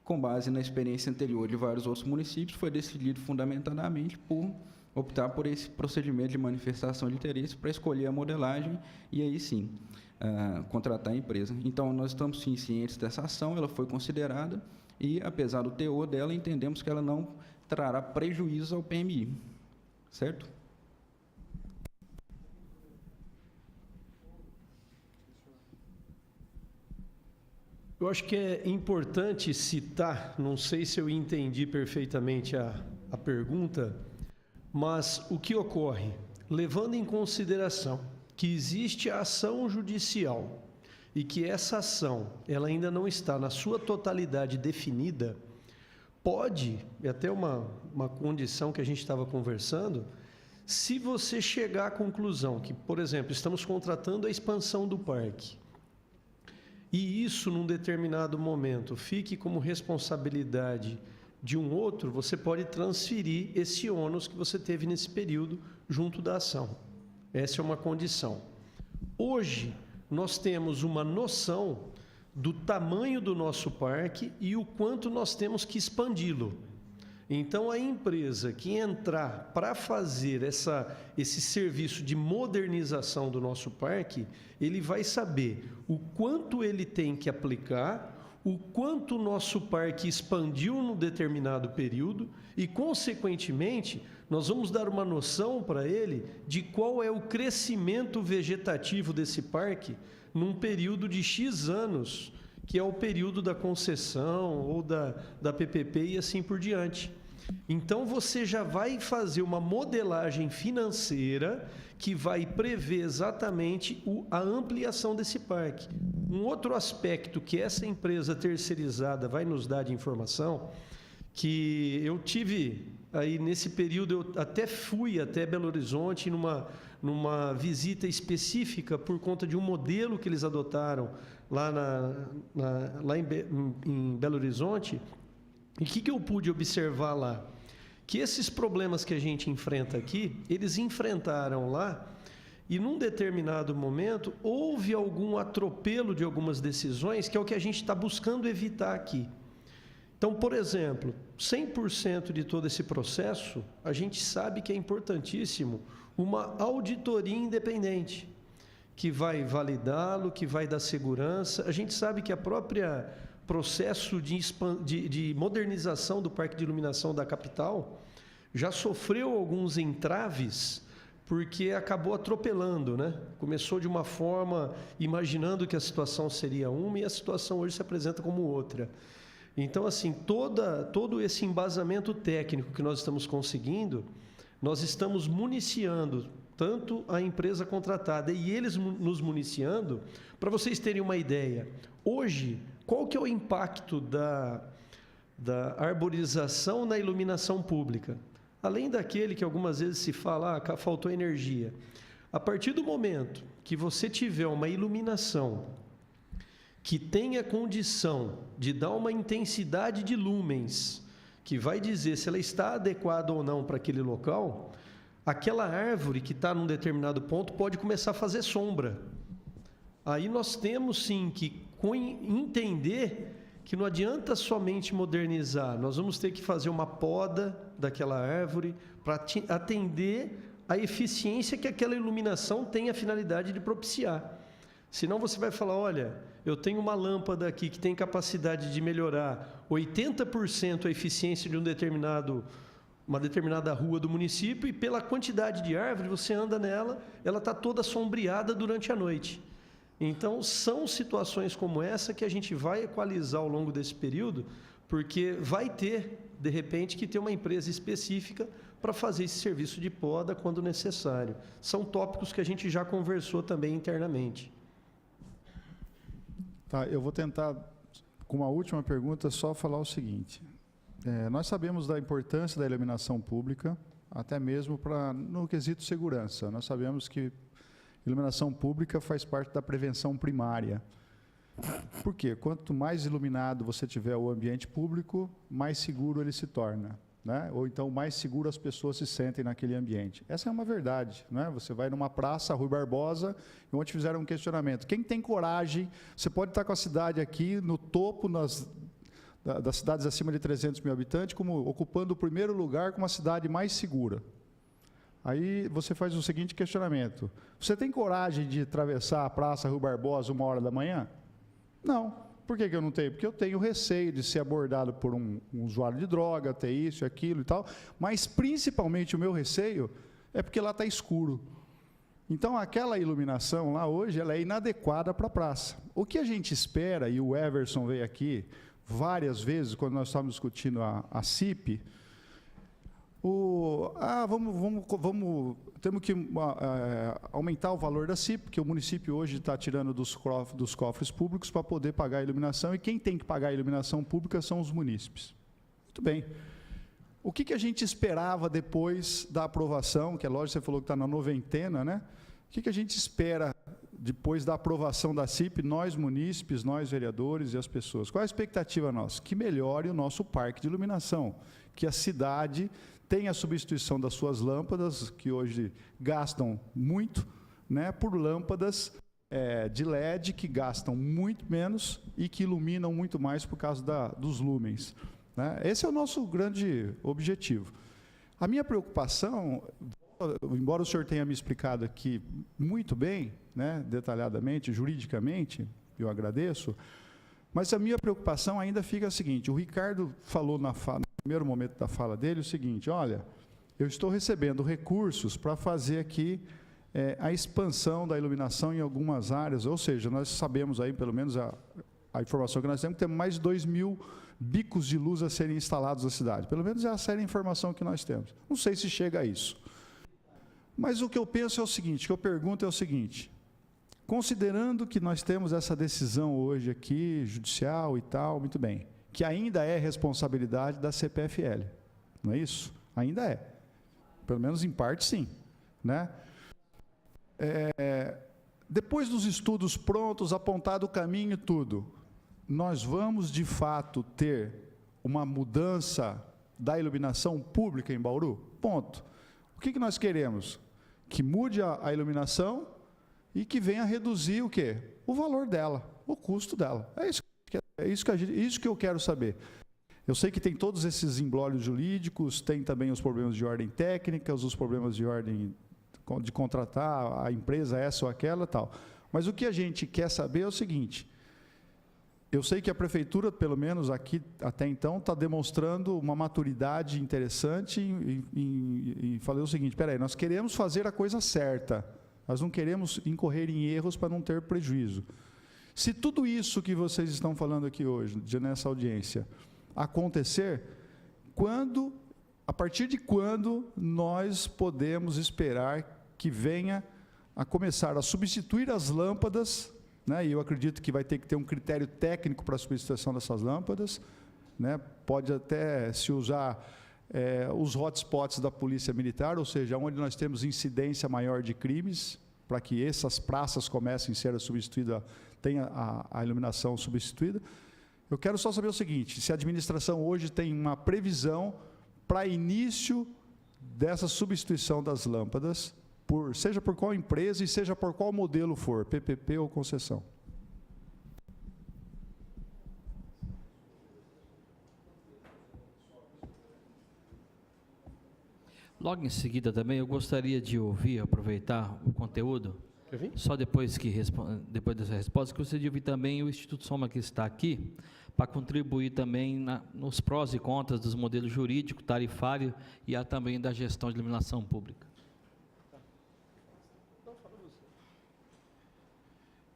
Com base na experiência anterior de vários outros municípios, foi decidido fundamentadamente por optar por esse procedimento de manifestação de interesse para escolher a modelagem e, aí sim, contratar a empresa. Então, nós estamos, sim, cientes dessa ação, ela foi considerada e, apesar do teor dela, entendemos que ela não trará prejuízo ao PMI. Certo? Eu acho que é importante citar, não sei se eu entendi perfeitamente a pergunta, mas o que ocorre? Levando em consideração que existe a ação judicial e que essa ação ela ainda não está na sua totalidade definida, pode, é até uma condição que a gente estava conversando, se você chegar à conclusão que, por exemplo, estamos contratando a expansão do parque, e isso, num determinado momento, fique como responsabilidade de um outro, você pode transferir esse ônus que você teve nesse período junto da ação. Essa é uma condição. Hoje, nós temos uma noção do tamanho do nosso parque e o quanto nós temos que expandi-lo. Então, a empresa que entrar para fazer esse serviço de modernização do nosso parque, ele vai saber o quanto ele tem que aplicar, o quanto o nosso parque expandiu num determinado período e, consequentemente, nós vamos dar uma noção para ele de qual é o crescimento vegetativo desse parque num período de X anos, que é o período da concessão ou da PPP e assim por diante. Então, você já vai fazer uma modelagem financeira que vai prever exatamente a ampliação desse parque. Um outro aspecto que essa empresa terceirizada vai nos dar de informação, que eu tive aí nesse período, eu até fui até Belo Horizonte numa visita específica por conta de um modelo que eles adotaram lá em Belo Horizonte. E o que eu pude observar lá? Que esses problemas que a gente enfrenta aqui, eles enfrentaram lá e, num determinado momento, houve algum atropelo de algumas decisões, que é o que a gente está buscando evitar aqui. Então, por exemplo, 100% de todo esse processo, a gente sabe que é importantíssimo uma auditoria independente, que vai validá-lo, que vai dar segurança. A gente sabe que a própria processo de modernização do parque de iluminação da capital já sofreu alguns entraves, porque acabou atropelando, né? Começou de uma forma, imaginando que a situação seria uma, e a situação hoje se apresenta como outra. Então, assim, todo esse embasamento técnico que nós estamos conseguindo, nós estamos municiando tanto a empresa contratada e eles nos municiando, para vocês terem uma ideia. Hoje, qual que é o impacto da arborização na iluminação pública? Além daquele que algumas vezes se fala, faltou energia. A partir do momento que você tiver uma iluminação que tenha condição de dar uma intensidade de lumens, que vai dizer se ela está adequada ou não para aquele local, aquela árvore que está num determinado ponto pode começar a fazer sombra. Aí nós temos sim que entender que não adianta somente modernizar, nós vamos ter que fazer uma poda daquela árvore para atender a eficiência que aquela iluminação tem a finalidade de propiciar. Senão você vai falar, olha, eu tenho uma lâmpada aqui que tem capacidade de melhorar 80% a eficiência de uma determinada rua do município, e pela quantidade de árvore, você anda nela, ela está toda sombreada durante a noite. Então, são situações como essa que a gente vai equalizar ao longo desse período, porque vai ter, de repente, que ter uma empresa específica para fazer esse serviço de poda quando necessário. São tópicos que a gente já conversou também internamente. Tá, eu vou tentar, com uma última pergunta, só falar o seguinte. Nós sabemos da importância da iluminação pública, até mesmo no quesito segurança. Nós sabemos que iluminação pública faz parte da prevenção primária. Por quê? Quanto mais iluminado você tiver o ambiente público, mais seguro ele se torna, né? Ou então mais seguro as pessoas se sentem naquele ambiente. Essa é uma verdade, né? Você vai numa praça, Rui Barbosa, e onde fizeram um questionamento. Quem tem coragem, você pode estar com a cidade aqui no topo das cidades acima de 300 mil habitantes, como ocupando o primeiro lugar como a cidade mais segura. Aí você faz o seguinte questionamento: você tem coragem de atravessar a Praça Rui Barbosa 1h da manhã? Não. Por que eu não tenho? Porque eu tenho receio de ser abordado por um usuário de droga, ter isso e aquilo e tal, mas principalmente o meu receio é porque lá está escuro. Então, aquela iluminação lá hoje, ela é inadequada para a praça. O que a gente espera, e o Everson veio aqui várias vezes, quando nós estávamos discutindo a CIP, temos que aumentar o valor da CIP, porque o município hoje está tirando dos cofres públicos para poder pagar a iluminação, e quem tem que pagar a iluminação pública são os munícipes. Muito bem. O que a gente esperava depois da aprovação, que é lógico, você falou que está na 90ª, né? O que a gente espera depois da aprovação da CIP, nós munícipes, nós vereadores e as pessoas? Qual a expectativa nossa? Que melhore o nosso parque de iluminação, que a cidade tenha a substituição das suas lâmpadas, que hoje gastam muito, né, por lâmpadas de LED que gastam muito menos e que iluminam muito mais por causa dos lumens, né? Esse é o nosso grande objetivo. A minha preocupação, embora o senhor tenha me explicado aqui muito bem, né, detalhadamente, juridicamente, eu agradeço, mas a minha preocupação ainda fica a seguinte: o Ricardo falou no primeiro momento da fala dele o seguinte: olha, eu estou recebendo recursos para fazer aqui a expansão da iluminação em algumas áreas, ou seja, nós sabemos aí, pelo menos a informação que nós temos mais de 2.000 bicos de luz a serem instalados na cidade. Pelo menos é a séria informação que nós temos. Não sei se chega a isso. Mas o que eu penso é o seguinte, o que eu pergunto é o seguinte: considerando que nós temos essa decisão hoje aqui, judicial e tal, muito bem, que ainda é responsabilidade da CPFL, não é isso? Ainda é. Pelo menos em parte, sim, né? Depois dos estudos prontos, apontado o caminho e tudo, nós vamos, de fato, ter uma mudança da iluminação pública em Bauru? Ponto. O que nós queremos? Que mude a iluminação e que venha reduzir o quê? O valor dela, o custo dela. É isso que eu quero saber. Eu sei que tem todos esses imbróglios jurídicos, tem também os problemas de ordem técnica, os problemas de ordem de contratar a empresa essa ou aquela, tal. Mas o que a gente quer saber é o seguinte: eu sei que a prefeitura, pelo menos aqui até então, está demonstrando uma maturidade interessante e falei o seguinte: espera aí, nós queremos fazer a coisa certa, nós não queremos incorrer em erros para não ter prejuízo. Se tudo isso que vocês estão falando aqui hoje, nessa audiência, acontecer, a partir de quando nós podemos esperar que venha a começar a substituir as lâmpadas, né? E eu acredito que vai ter que ter um critério técnico para a substituição dessas lâmpadas, né? Pode até se usar os hotspots da Polícia Militar, ou seja, onde nós temos incidência maior de crimes, para que essas praças comecem a ser substituídas, tenha a iluminação substituída. Eu quero só saber o seguinte: se a administração hoje tem uma previsão para início dessa substituição das lâmpadas, seja por qual empresa e seja por qual modelo for, PPP ou concessão. Logo em seguida também eu gostaria de ouvir, aproveitar o conteúdo, só depois dessa resposta, que eu gostaria de ouvir também o Instituto Soma, que está aqui, para contribuir também nos prós e contras dos modelos jurídico, tarifário e também da gestão de iluminação pública.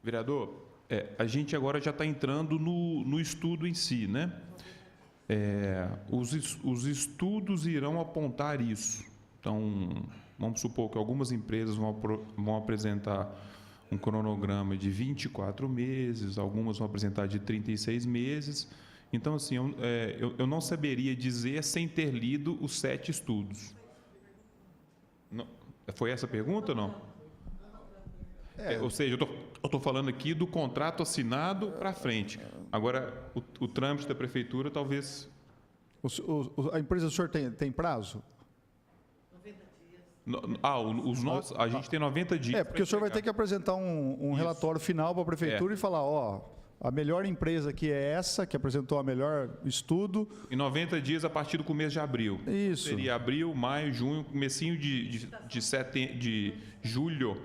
Vereador, a gente agora já está entrando no estudo em si, né? Os estudos irão apontar isso. Então, vamos supor que algumas empresas vão apresentar um cronograma de 24 meses, algumas vão apresentar de 36 meses. Então, assim, eu não saberia dizer sem ter lido os 7 estudos. Não, foi essa a pergunta ou não? Ou seja, eu estou falando aqui do contrato assinado para frente. Agora, o trâmite da prefeitura, talvez... A empresa do senhor tem prazo? 90 dias. A gente tem 90 dias. Porque o senhor vai ter que apresentar um relatório final para a prefeitura e falar, a melhor empresa que é essa, que apresentou a melhor estudo. Em 90 dias a partir do começo de abril. Isso. Seria abril, maio, junho, comecinho de julho,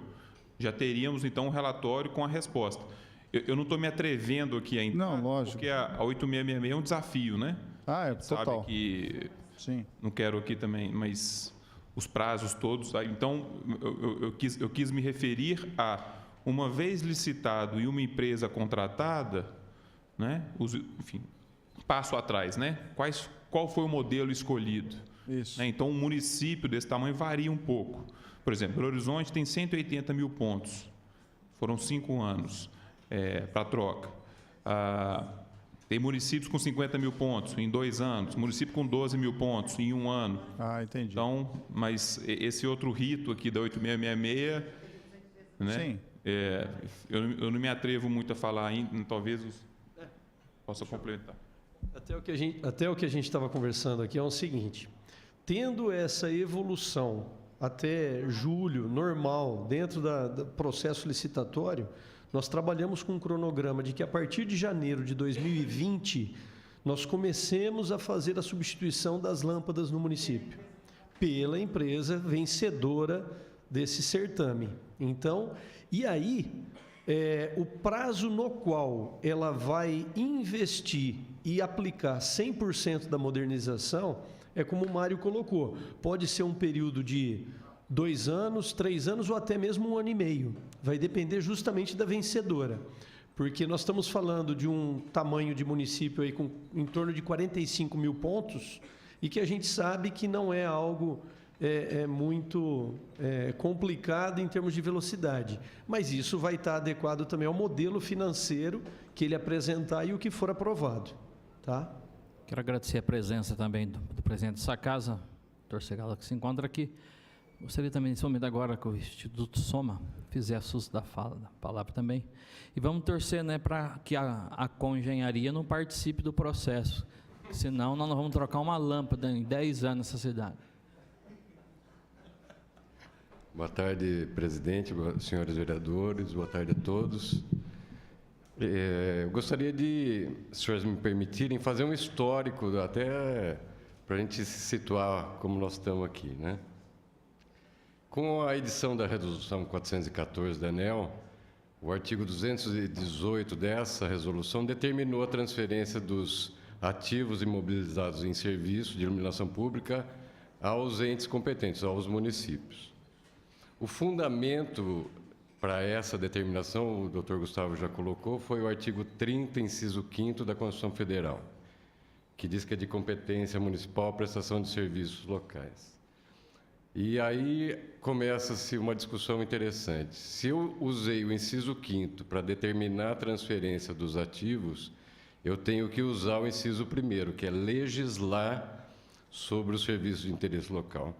já teríamos então um relatório com a resposta. Eu não estou me atrevendo aqui ainda. Não, lógico. Porque a 8666 é um desafio, né? Total. Sabe que... Sim. Não quero aqui também, mas os prazos todos. Então, eu quis me referir a, uma vez licitado e uma empresa contratada, né? Enfim, passo atrás, né? Qual foi o modelo escolhido? Isso. Né? Então, um município desse tamanho varia um pouco. Por exemplo, Belo Horizonte tem 180 mil pontos. Foram 5 anos para troca. Tem municípios com 50 mil pontos em 2 anos, município com 12 mil pontos em 1 ano. Entendi. Então, mas esse outro rito aqui da 8666, né? Sim. Eu não me atrevo muito a falar ainda, talvez possa complementar. Até o que a gente estava conversando aqui é o seguinte: tendo essa evolução até julho, normal, dentro do processo licitatório, nós trabalhamos com um cronograma de que a partir de janeiro de 2020, nós comecemos a fazer a substituição das lâmpadas no município, pela empresa vencedora desse certame. Então, e aí, o prazo no qual ela vai investir e aplicar 100% da modernização, é como o Mário colocou, pode ser um período de 2 anos, 3 anos ou até mesmo 1 ano e meio. Vai depender justamente da vencedora, porque nós estamos falando de um tamanho de município aí com em torno de 45 mil pontos e que a gente sabe que não é algo muito complicado em termos de velocidade, mas isso vai estar adequado também ao modelo financeiro que ele apresentar e o que for aprovado. Tá? Quero agradecer a presença também do presidente dessa casa, Dr. Segala, que se encontra aqui. Gostaria também, nesse momento agora, que o Instituto Soma fizesse uso da palavra também. E vamos torcer, né, para que a Congenharia não participe do processo, senão nós não vamos trocar uma lâmpada em 10 anos nessa cidade. Boa tarde, presidente, senhores vereadores, boa tarde a todos. Eu gostaria de, se os senhores me permitirem, fazer um histórico, até para a gente se situar como nós estamos aqui, né? Com a edição da Resolução 414 da ANEEL, o artigo 218 dessa resolução determinou a transferência dos ativos imobilizados em serviço de iluminação pública aos entes competentes, aos municípios. O fundamento para essa determinação, o doutor Gustavo já colocou, foi o artigo 30, inciso 5º da Constituição Federal, que diz que é de competência municipal a prestação de serviços locais. E aí começa-se uma discussão interessante. Se eu usei o inciso 5º para determinar a transferência dos ativos, eu tenho que usar o inciso 1º, que é legislar sobre os serviços de interesse local.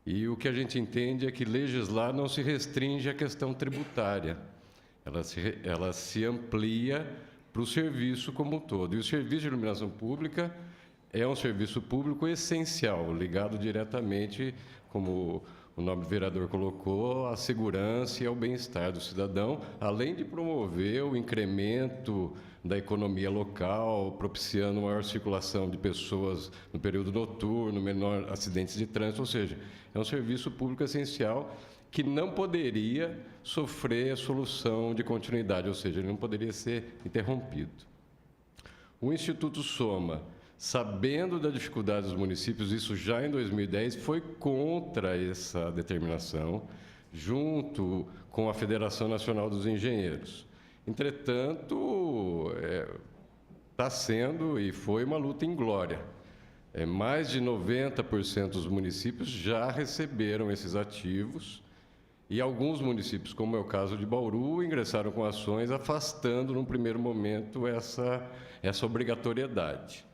E o que a gente entende é que legislar não se restringe à questão tributária, ela se amplia para o serviço como um todo. E o serviço de iluminação pública é um serviço público essencial, ligado diretamente, como o nobre vereador colocou, à segurança e ao bem-estar do cidadão, além de promover o incremento da economia local, propiciando maior circulação de pessoas no período noturno, menor acidentes de trânsito, ou seja, é um serviço público essencial que não poderia sofrer a solução de continuidade, ou seja, ele não poderia ser interrompido. O Instituto Soma, sabendo da dificuldade dos municípios, isso já em 2010, foi contra essa determinação, junto com a Federação Nacional dos Engenheiros. Entretanto, está sendo e foi uma luta inglória. Mais de 90% dos municípios já receberam esses ativos e alguns municípios, como é o caso de Bauru, ingressaram com ações afastando, num primeiro momento, essa obrigatoriedade.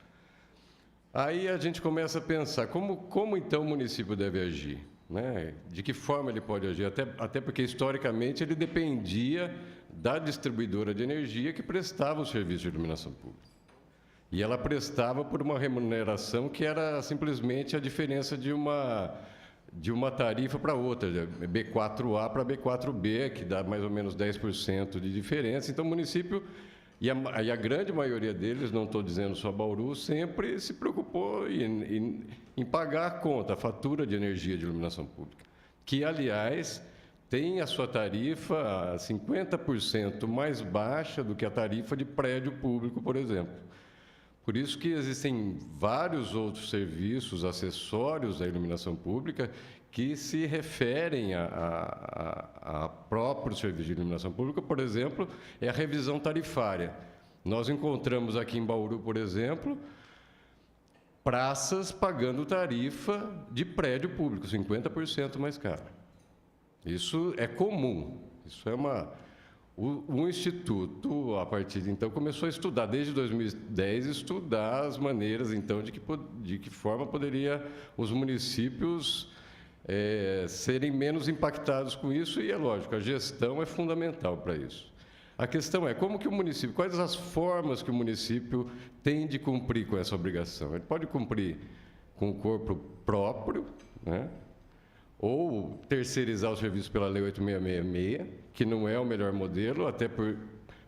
Aí a gente começa a pensar, como então o município deve agir? Né? De que forma ele pode agir? Até porque, historicamente, ele dependia da distribuidora de energia que prestava o serviço de iluminação pública. E ela prestava por uma remuneração que era simplesmente a diferença de uma tarifa para outra, B4A para B4B, que dá mais ou menos 10% de diferença. Então, o município, e a grande maioria deles, não estou dizendo só Bauru, sempre se preocupou em pagar a conta, a fatura de energia de iluminação pública, que, aliás, tem a sua tarifa 50% mais baixa do que a tarifa de prédio público, por exemplo. Por isso que existem vários outros serviços acessórios da iluminação pública que se referem a próprio serviço de iluminação pública. Por exemplo, é a revisão tarifária. Nós encontramos aqui em Bauru, por exemplo, praças pagando tarifa de prédio público, 50% mais cara. Isso é comum, isso é o Instituto, a partir de então, começou a estudar, desde 2010, estudar as maneiras, então, de que forma poderia os municípios serem menos impactados com isso, e é lógico, a gestão é fundamental para isso. A questão é como que o município, quais as formas que o município tem de cumprir com essa obrigação? Ele pode cumprir com o corpo próprio, né? ou terceirizar o serviço pela Lei 8666, que não é o melhor modelo, até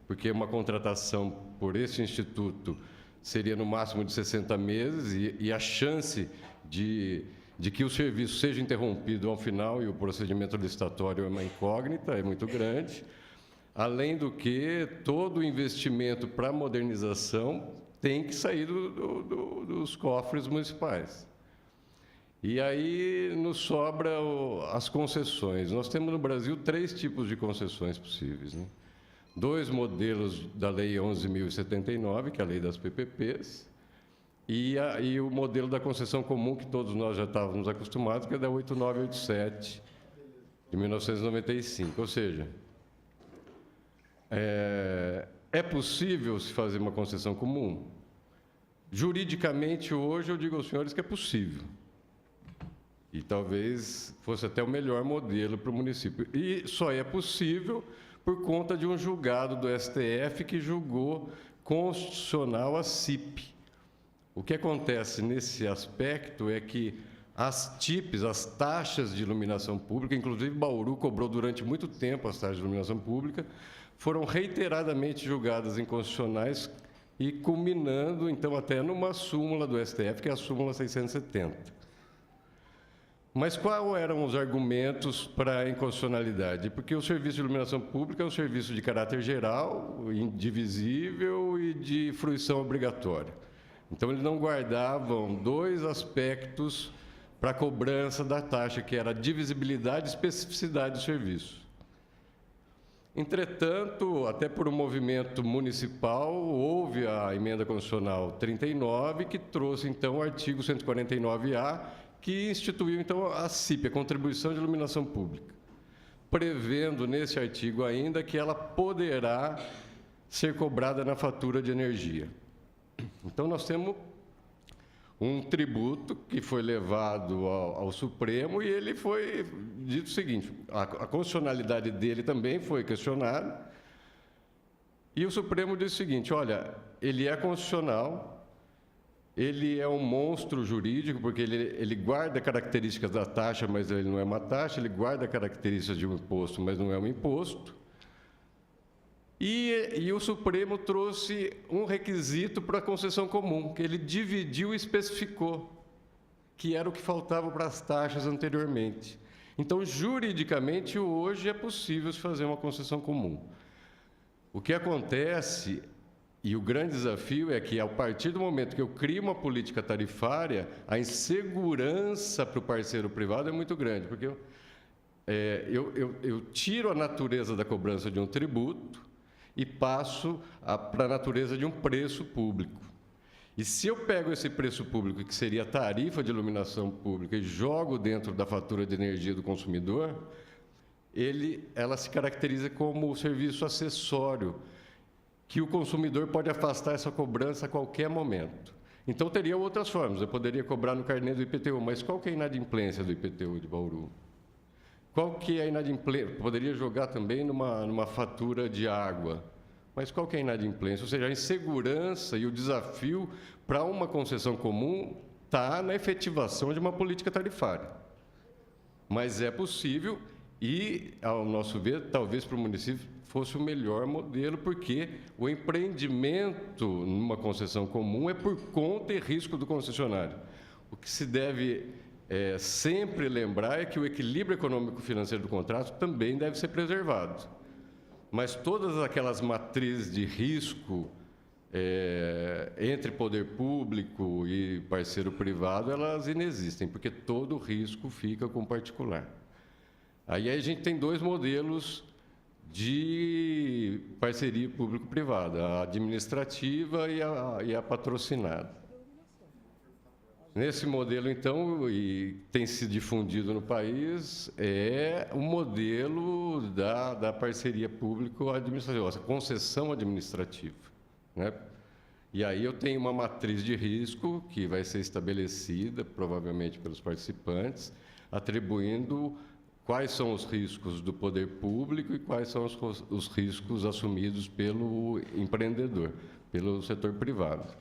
porque uma contratação por esse instituto seria no máximo de 60 meses e a chance de que o serviço seja interrompido ao final e o procedimento licitatório é uma incógnita, é muito grande. Além do que, todo o investimento para a modernização tem que sair dos cofres municipais. E aí nos sobra as concessões. Nós temos no Brasil 3 tipos de concessões possíveis, né? 2 modelos da Lei 11.079, que é a lei das PPPs, e o modelo da concessão comum, que todos nós já estávamos acostumados, que é da 8987, de 1995. Ou seja, é possível se fazer uma concessão comum? Juridicamente, hoje, eu digo aos senhores que é possível. E talvez fosse até o melhor modelo para o município. E só é possível por conta de um julgado do STF que julgou constitucional a CIP. O que acontece nesse aspecto é que as TIPs, as taxas de iluminação pública, inclusive Bauru cobrou durante muito tempo as taxas de iluminação pública, foram reiteradamente julgadas inconstitucionais e culminando, então, até numa súmula do STF, que é a súmula 670. Mas quais eram os argumentos para a inconstitucionalidade? Porque o serviço de iluminação pública é um serviço de caráter geral, indivisível e de fruição obrigatória. Então, eles não guardavam 2 aspectos para a cobrança da taxa, que era a divisibilidade e especificidade do serviço. Entretanto, até por um movimento municipal, houve a emenda constitucional 39, que trouxe, então, o artigo 149A, que instituiu, então, a CIP, a Contribuição de Iluminação Pública, prevendo nesse artigo ainda que ela poderá ser cobrada na fatura de energia. Então, nós temos um tributo que foi levado ao Supremo e ele foi dito o seguinte, a constitucionalidade dele também foi questionada, e o Supremo disse o seguinte, olha, ele é constitucional, ele é um monstro jurídico, porque ele guarda características da taxa, mas ele não é uma taxa, ele guarda características de um imposto, mas não é um imposto. E o Supremo trouxe um requisito para a concessão comum, que ele dividiu e especificou, que era o que faltava para as taxas anteriormente. Então, juridicamente, hoje é possível se fazer uma concessão comum. O que acontece, e o grande desafio é que, a partir do momento que eu crio uma política tarifária, a insegurança para o parceiro privado é muito grande, porque eu tiro a natureza da cobrança de um tributo e passo para a natureza de um preço público. E se eu pego esse preço público, que seria a tarifa de iluminação pública, e jogo dentro da fatura de energia do consumidor, ela se caracteriza como serviço acessório, que o consumidor pode afastar essa cobrança a qualquer momento. Então, teria outras formas. Eu poderia cobrar no carnê do IPTU, mas qual que é a inadimplência do IPTU de Bauru? Qual que é a inadimplência? Poderia jogar também numa fatura de água. Mas qual que é a inadimplência? Ou seja, a insegurança e o desafio para uma concessão comum está na efetivação de uma política tarifária. Mas é possível e, ao nosso ver, talvez para o município fosse o melhor modelo, porque o empreendimento numa concessão comum é por conta e risco do concessionário. O que se deve sempre lembrar é que o equilíbrio econômico-financeiro do contrato também deve ser preservado. Mas todas aquelas matrizes de risco entre poder público e parceiro privado, elas inexistem, porque todo o risco fica com o particular. Aí a gente tem 2 modelos de parceria público-privada, a administrativa e a patrocinada. Nesse modelo, então, e tem se difundido no país, é o modelo da parceria público-administrativa, a concessão administrativa, né? E aí eu tenho uma matriz de risco que vai ser estabelecida, provavelmente pelos participantes, atribuindo quais são os riscos do poder público e quais são os riscos assumidos pelo empreendedor, pelo setor privado.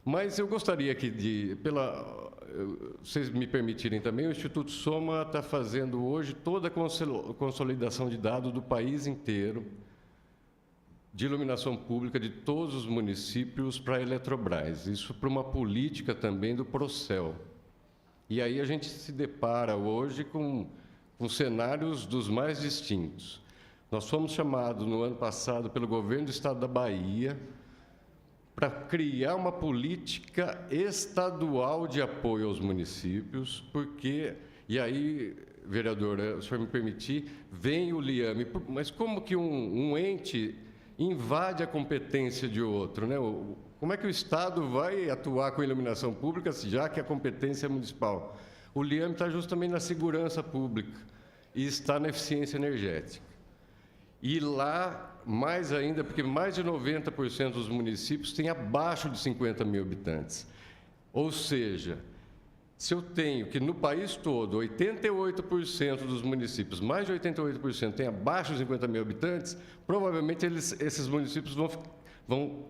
Mas eu gostaria que, vocês me permitirem também, o Instituto Soma está fazendo hoje toda a consolidação de dados do país inteiro, de iluminação pública de todos os municípios para a Eletrobras. Isso para uma política também do Procel. E aí a gente se depara hoje com cenários dos mais distintos. Nós fomos chamados, no ano passado, pelo governo do Estado da Bahia, para criar uma política estadual de apoio aos municípios, porque, e aí, vereador, se o senhor me permitir, vem o Liame, mas como que um ente invade a competência de outro, né? Como é que o Estado vai atuar com a iluminação pública, já que a competência é municipal? O Liame está justamente na segurança pública e está na eficiência energética. E lá, mais ainda, porque mais de 90% dos municípios têm abaixo de 50 mil habitantes. Ou seja, se eu tenho que no país todo, 88% dos municípios, mais de 88% têm abaixo de 50 mil habitantes, provavelmente esses municípios vão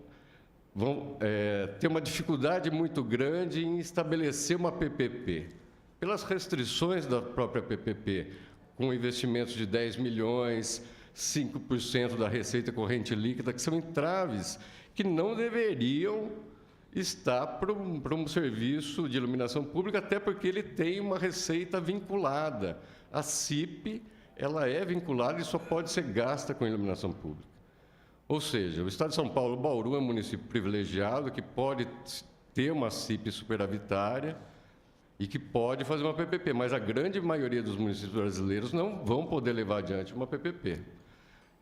ter uma dificuldade muito grande em estabelecer uma PPP. Pelas restrições da própria PPP, com investimentos de 10 milhões, 5% da receita corrente líquida, que são entraves que não deveriam estar para um serviço de iluminação pública, até porque ele tem uma receita vinculada. A CIP, ela é vinculada e só pode ser gasta com iluminação pública. Ou seja, o Estado de São Paulo, Bauru, é um município privilegiado que pode ter uma CIP superavitária e que pode fazer uma PPP, mas a grande maioria dos municípios brasileiros não vão poder levar adiante uma PPP.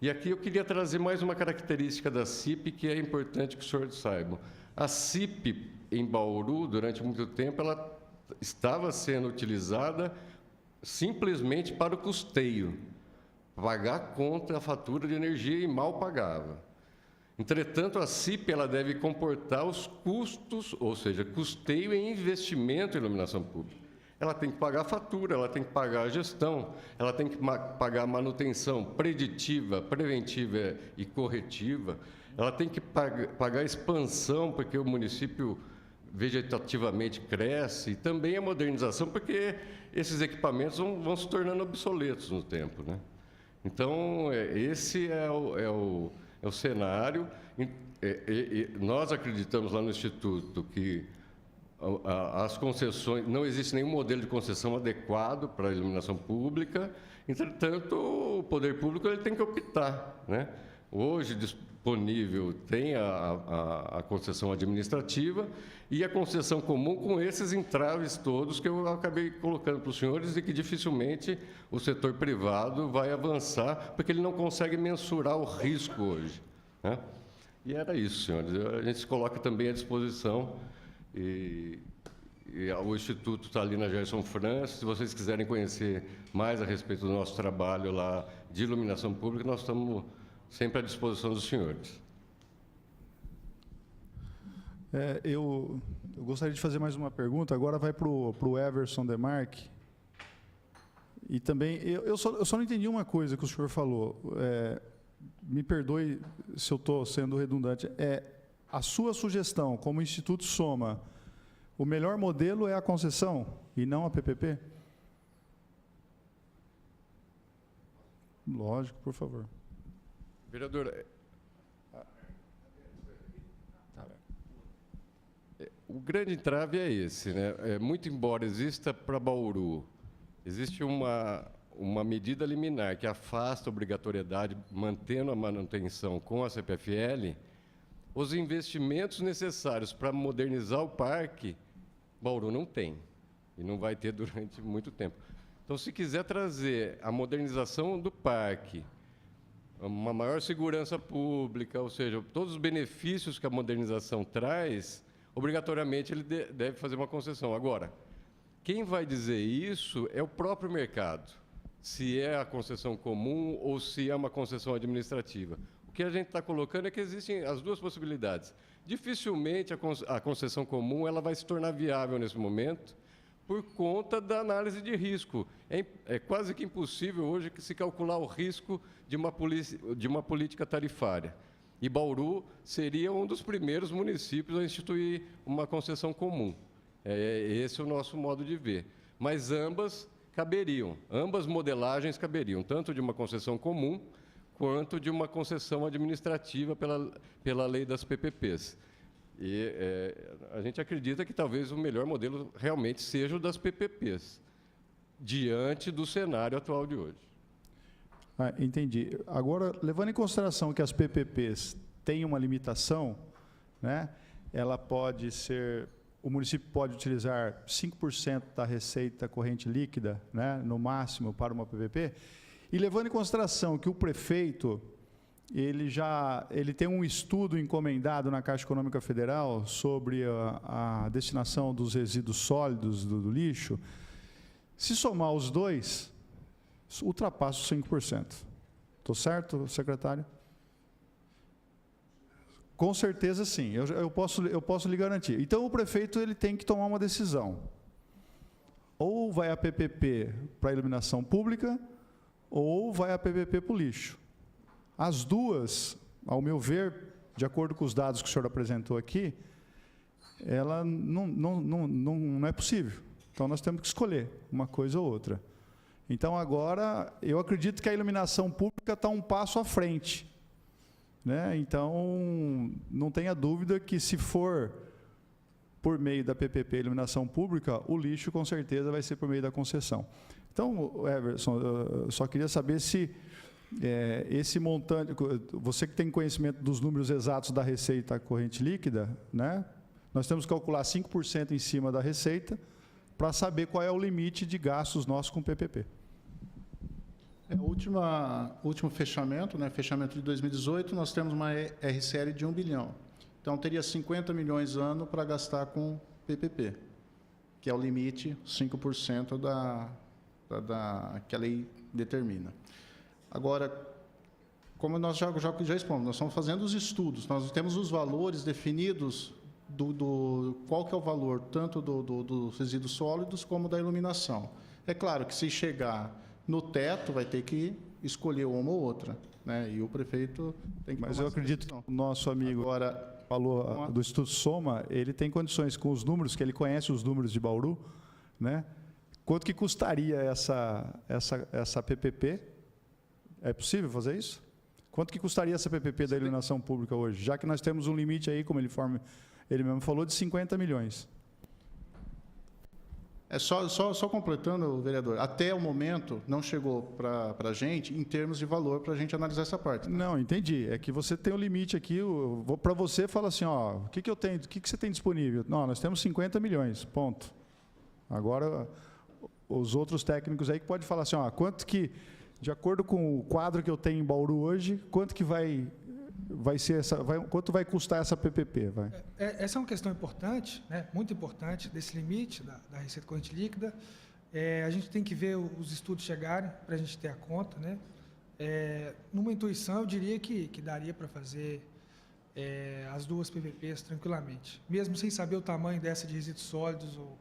E aqui eu queria trazer mais uma característica da CIP que é importante que os senhores saibam. A CIP em Bauru, durante muito tempo, ela estava sendo utilizada simplesmente para o custeio, pagar a conta, a fatura de energia, e mal pagava. Entretanto, a CIP ela deve comportar os custos, ou seja, custeio e investimento em iluminação pública. Ela tem que pagar a fatura, ela tem que pagar a gestão, ela tem que pagar a manutenção preditiva, preventiva e corretiva, ela tem que pagar a expansão, porque o município vegetativamente cresce, e também a modernização, porque esses equipamentos vão se tornando obsoletos no tempo, né? Então, esse é o cenário. Nós acreditamos lá no Instituto que as concessões, não existe nenhum modelo de concessão adequado para a iluminação pública, entretanto, o poder público ele tem que optar, né? Hoje, disponível, tem a concessão administrativa e a concessão comum com esses entraves todos que eu acabei colocando para os senhores e que dificilmente o setor privado vai avançar, porque ele não consegue mensurar o risco hoje, né? E era isso, senhores. A gente se coloca também à disposição. E o Instituto está ali na Gerson França. Se vocês quiserem conhecer mais a respeito do nosso trabalho lá de iluminação pública, nós estamos sempre à disposição dos senhores. Eu gostaria de fazer mais uma pergunta. Agora vai para o Everson Demarque. E também, eu só não entendi uma coisa que o senhor falou. Me perdoe se eu estou sendo redundante. A sua sugestão, como Instituto Soma, o melhor modelo é a concessão e não a PPP? Lógico, por favor. Vereador, o grande entrave é esse, né? Muito embora exista para Bauru, existe uma medida liminar que afasta a obrigatoriedade, mantendo a manutenção com a CPFL, os investimentos necessários para modernizar o parque, Bauru não tem, e não vai ter durante muito tempo. Então, se quiser trazer a modernização do parque, uma maior segurança pública, ou seja, todos os benefícios que a modernização traz, obrigatoriamente ele deve fazer uma concessão. Agora, quem vai dizer isso é o próprio mercado, se é a concessão comum ou se é uma concessão administrativa. O que a gente está colocando é que existem as duas possibilidades. Dificilmente a concessão comum ela vai se tornar viável nesse momento por conta da análise de risco. É quase que impossível hoje se calcular o risco de uma política tarifária. E Bauru seria um dos primeiros municípios a instituir uma concessão comum. Esse é o nosso modo de ver. Mas ambas caberiam, ambas modelagens caberiam, tanto de uma concessão comum quanto de uma concessão administrativa pela lei das PPPs. E a gente acredita que talvez o melhor modelo realmente seja o das PPPs, diante do cenário atual de hoje. Entendi. Agora, levando em consideração que as PPPs têm uma limitação, né, ela pode ser, o município pode utilizar 5% da receita corrente líquida, né, no máximo, para uma PPP, e levando em consideração que o prefeito, ele tem um estudo encomendado na Caixa Econômica Federal sobre a destinação dos resíduos sólidos do lixo, se somar os dois, ultrapassa os 5%. Estou certo, secretário? Com certeza, sim. Eu posso lhe garantir. Então, o prefeito ele tem que tomar uma decisão. Ou vai a PPP para a iluminação pública, ou vai a PPP para o lixo. As duas, ao meu ver, de acordo com os dados que o senhor apresentou aqui, ela não é possível. Então, nós temos que escolher uma coisa ou outra. Então, agora, eu acredito que a iluminação pública está um passo à frente, né? Então, não tenha dúvida que, se for por meio da PPP iluminação pública, o lixo, com certeza, vai ser por meio da concessão. Então, Everson, eu só queria saber se esse montante, você que tem conhecimento dos números exatos da receita corrente líquida, né? Nós temos que calcular 5% em cima da receita, para saber qual é o limite de gastos nossos com o PPP. O último fechamento, né, fechamento de 2018, nós temos uma RCL de 1 bilhão. Então, teria 50 milhões ano para gastar com PPP, que é o limite, 5% que a lei determina. Agora, como nós já expomos, nós estamos fazendo os estudos, nós temos os valores definidos qual que é o valor tanto dos resíduos sólidos como da iluminação. É claro que, se chegar no teto, vai ter que escolher uma ou outra, né? E o prefeito tem que Mas eu acredito que o nosso amigo agora falou do Instituto Soma, ele tem condições, com os números, que ele conhece os números de Bauru, né? Quanto que custaria essa PPP? É possível fazer isso? Quanto que custaria essa PPP da iluminação pública hoje? Já que nós temos um limite aí, como ele mesmo falou, de 50 milhões. Só completando, vereador, até o momento não chegou para a gente em termos de valor para a gente analisar essa parte. Né? Não, entendi. É que você tem um limite aqui, para você fala assim, ó, o que eu tenho, o que você tem disponível? Não, nós temos 50 milhões, ponto. Agora, os outros técnicos aí que podem falar assim, ó, quanto que, de acordo com o quadro que eu tenho em Bauru hoje, quanto que vai ser quanto vai custar essa PPP? Essa é uma questão importante, né, muito importante, desse limite da receita corrente líquida. A gente tem que ver os estudos chegarem para a gente ter a conta, né? Numa intuição, eu diria que daria para fazer as duas PPPs tranquilamente, mesmo sem saber o tamanho dessa de resíduos sólidos ou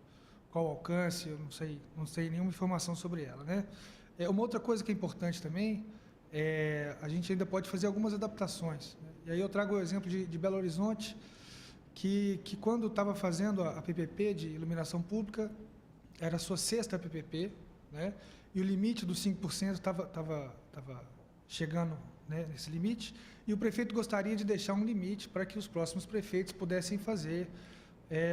qual o alcance, eu não sei nenhuma informação sobre ela, né? Uma outra coisa que é importante também, a gente ainda pode fazer algumas adaptações, né? E aí eu trago o exemplo de Belo Horizonte, que quando estava fazendo a PPP de iluminação pública, era a sua sexta PPP, né? E o limite dos 5% estava chegando, né, nesse limite, e o prefeito gostaria de deixar um limite para que os próximos prefeitos pudessem fazer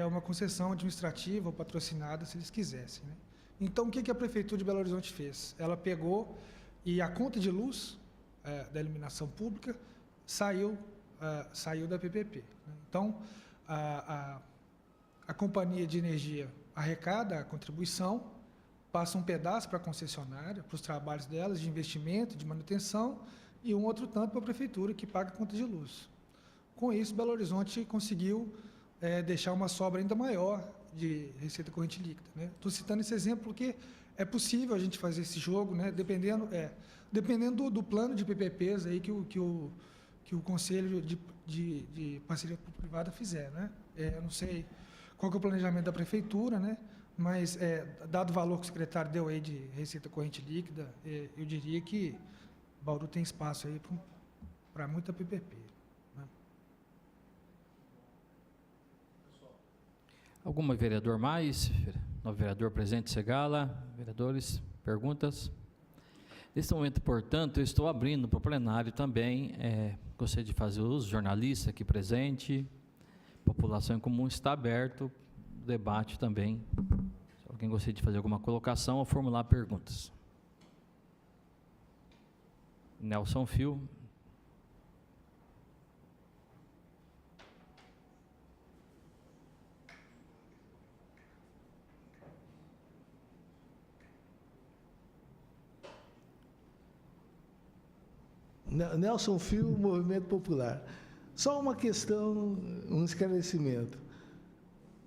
uma concessão administrativa ou patrocinada, se eles quisessem, né? Então, o que a Prefeitura de Belo Horizonte fez? Ela pegou e a conta de luz da iluminação pública saiu da PPP, né? Então, a companhia de energia arrecada a contribuição, passa um pedaço para a concessionária, para os trabalhos delas, de investimento, de manutenção, e um outro tanto para a Prefeitura, que paga a conta de luz. Com isso, Belo Horizonte conseguiu deixar uma sobra ainda maior de receita corrente líquida, né? Estou citando esse exemplo porque é possível a gente fazer esse jogo, né? Dependendo do plano de PPPs aí que o Conselho de Parceria Público-Privada fizer, né? Eu não sei qual que é o planejamento da Prefeitura, né? Mas, dado o valor que o secretário deu aí de receita corrente líquida, eu diria que Bauru tem espaço aí para muita PPP, Algum vereador mais? Novo vereador presente, Segala. Vereadores, perguntas? Nesse momento, portanto, eu estou abrindo para o plenário também. Gostaria de fazer uso, jornalista aqui presente, população em comum, está aberto o debate também. Se alguém gostaria de fazer alguma colocação ou formular perguntas. Nelson Fio. Nelson Fio, Movimento Popular. Só uma questão, um esclarecimento.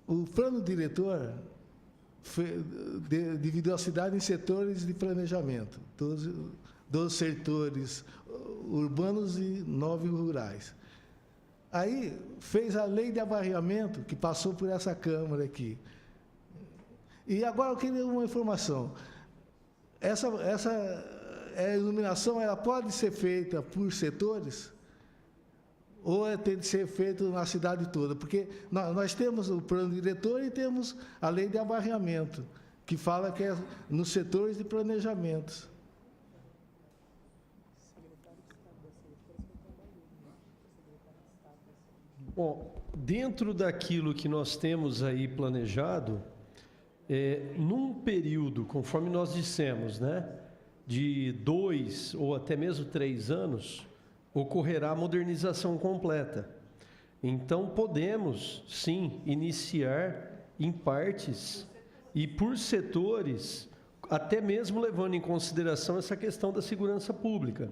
O plano diretor dividiu a cidade em setores de planejamento, 12 setores urbanos e 9 rurais. Aí fez a lei de abarreamento, que passou por essa Câmara aqui. E agora eu queria uma informação. A iluminação ela pode ser feita por setores ou tem de ser feita na cidade toda? Porque nós temos o plano diretor e temos a lei de abarreamento, que fala que é nos setores de planejamento. Bom, dentro daquilo que nós temos aí planejado, num período, conforme nós dissemos, né, de 2 ou até mesmo 3 anos, ocorrerá a modernização completa. Então, podemos, sim, iniciar em partes e por setores, até mesmo levando em consideração essa questão da segurança pública.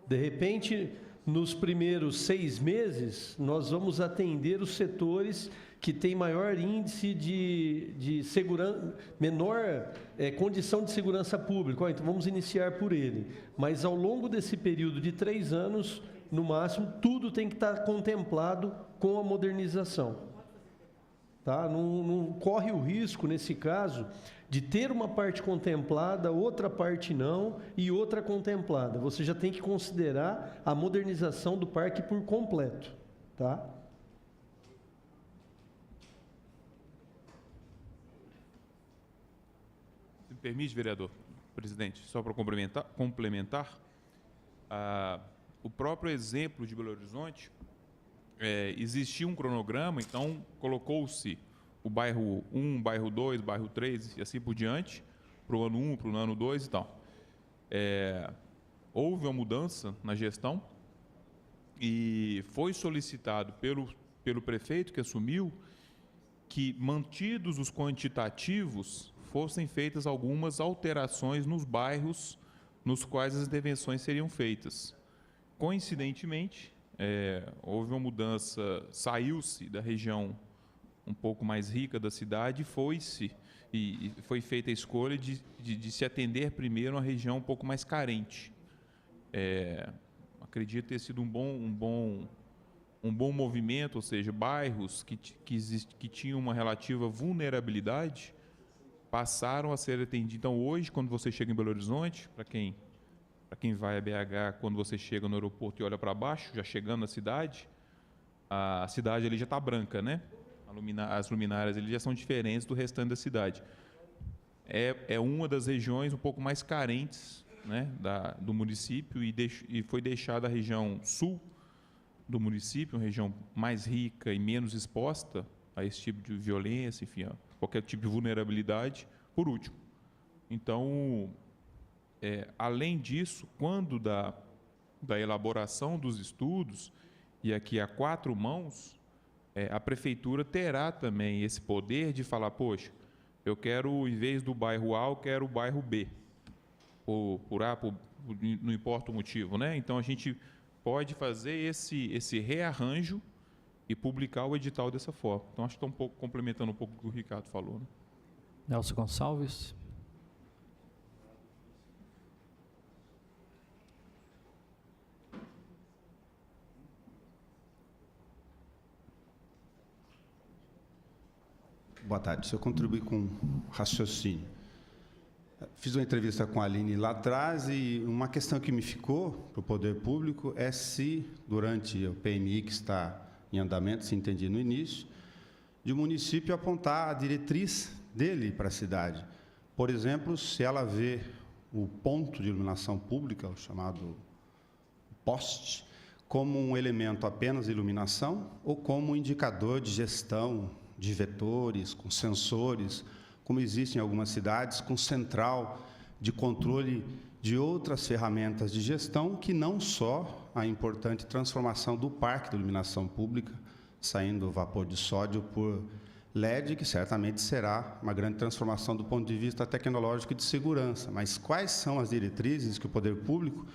De repente, nos primeiros 6 meses, nós vamos atender os setores que têm maior índice de segurança, menor condição de segurança pública. Então, vamos iniciar por ele. Mas, ao longo desse período de 3 anos, no máximo, tudo tem que estar contemplado com a modernização. Tá? Não corre o risco, nesse caso, de ter uma parte contemplada, outra parte não, e outra contemplada. Você já tem que considerar a modernização do parque por completo. Tá? Permite, vereador, presidente, só para complementar, o próprio exemplo de Belo Horizonte, existia um cronograma, então colocou-se o bairro 1, bairro 2, bairro 3 e assim por diante, para o ano 1, para o ano 2 e tal. Houve uma mudança na gestão e foi solicitado pelo prefeito que assumiu que, mantidos os quantitativos, fossem feitas algumas alterações nos bairros nos quais as intervenções seriam feitas. Coincidentemente, houve uma mudança, saiu-se da região um pouco mais rica da cidade e foi feita a escolha de se atender primeiro a uma região um pouco mais carente. Acredito ter sido um bom movimento, ou seja, bairros que tinham uma relativa vulnerabilidade passaram a ser atendidos. Então, hoje, quando você chega em Belo Horizonte, para quem vai a BH, quando você chega no aeroporto e olha para baixo, já chegando na cidade, a cidade ali já está branca, né? As luminárias ali já são diferentes do restante da cidade. É uma das regiões um pouco mais carentes, né, do município, e foi deixada a região sul do município, uma região mais rica e menos exposta a esse tipo de violência, enfim, qualquer tipo de vulnerabilidade, por último. Então, além disso, quando da elaboração dos estudos, e aqui a 4 mãos, a prefeitura terá também esse poder de falar, poxa, eu quero, em vez do bairro A, eu quero o bairro B, não importa o motivo, né? Então, a gente pode fazer esse rearranjo e publicar o edital dessa forma. Então, acho que está complementando um pouco o que o Ricardo falou. Né? Nelson Gonçalves. Boa tarde. Se eu contribuir com raciocínio. Fiz uma entrevista com a Aline lá atrás e uma questão que me ficou para o poder público é se, durante o PMI que está em andamento, se entendi no início, de o município apontar a diretriz dele para a cidade. Por exemplo, se ela vê o ponto de iluminação pública, o chamado poste, como um elemento apenas de iluminação ou como um indicador de gestão de vetores, com sensores, como existe em algumas cidades, com central de controle de outras ferramentas de gestão, que não só a importante transformação do parque de iluminação pública, saindo vapor de sódio por LED, que certamente será uma grande transformação do ponto de vista tecnológico e de segurança. Mas quais são as diretrizes que o poder público,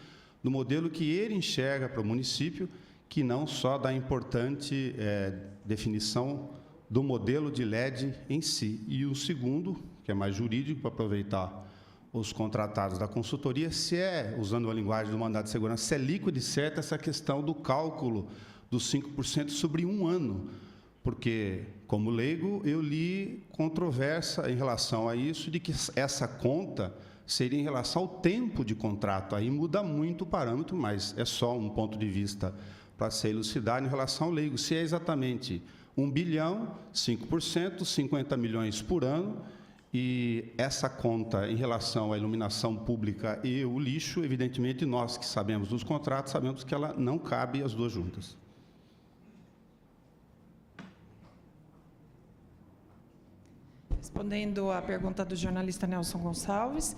do modelo que ele enxerga para o município, que não só da importante definição do modelo de LED em si. E o segundo, que é mais jurídico, para aproveitar os contratados da consultoria, se é, usando a linguagem do mandado de segurança, se é líquido e certo essa questão do cálculo dos 5% sobre um ano, porque, como leigo, eu li controvérsia em relação a isso, de que essa conta seria em relação ao tempo de contrato. Aí muda muito o parâmetro, mas é só um ponto de vista para ser elucidado em relação ao leigo. Se é exatamente 1 bilhão, 5%, 50 milhões por ano, e essa conta em relação à iluminação pública e o lixo, evidentemente, nós que sabemos dos contratos, sabemos que ela não cabe as duas juntas. Respondendo à pergunta do jornalista Nelson Gonçalves,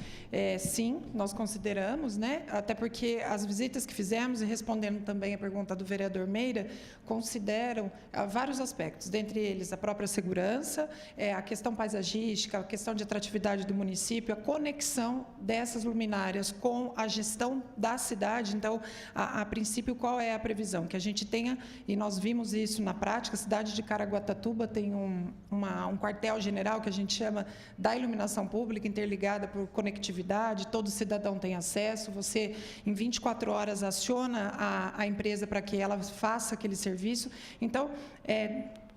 sim, nós consideramos, né, até porque as visitas que fizemos, e respondendo também à pergunta do vereador Meira, consideram vários aspectos, dentre eles a própria segurança, a questão paisagística, a questão de atratividade do município, a conexão dessas luminárias com a gestão da cidade. Então, a princípio, qual é a previsão? Que a gente tenha, e nós vimos isso na prática, a cidade de Caraguatatuba tem um quartel-general que a gente chama da iluminação pública, interligada por conectividade, todo cidadão tem acesso, você, em 24 horas, aciona a empresa para que ela faça aquele serviço. Então,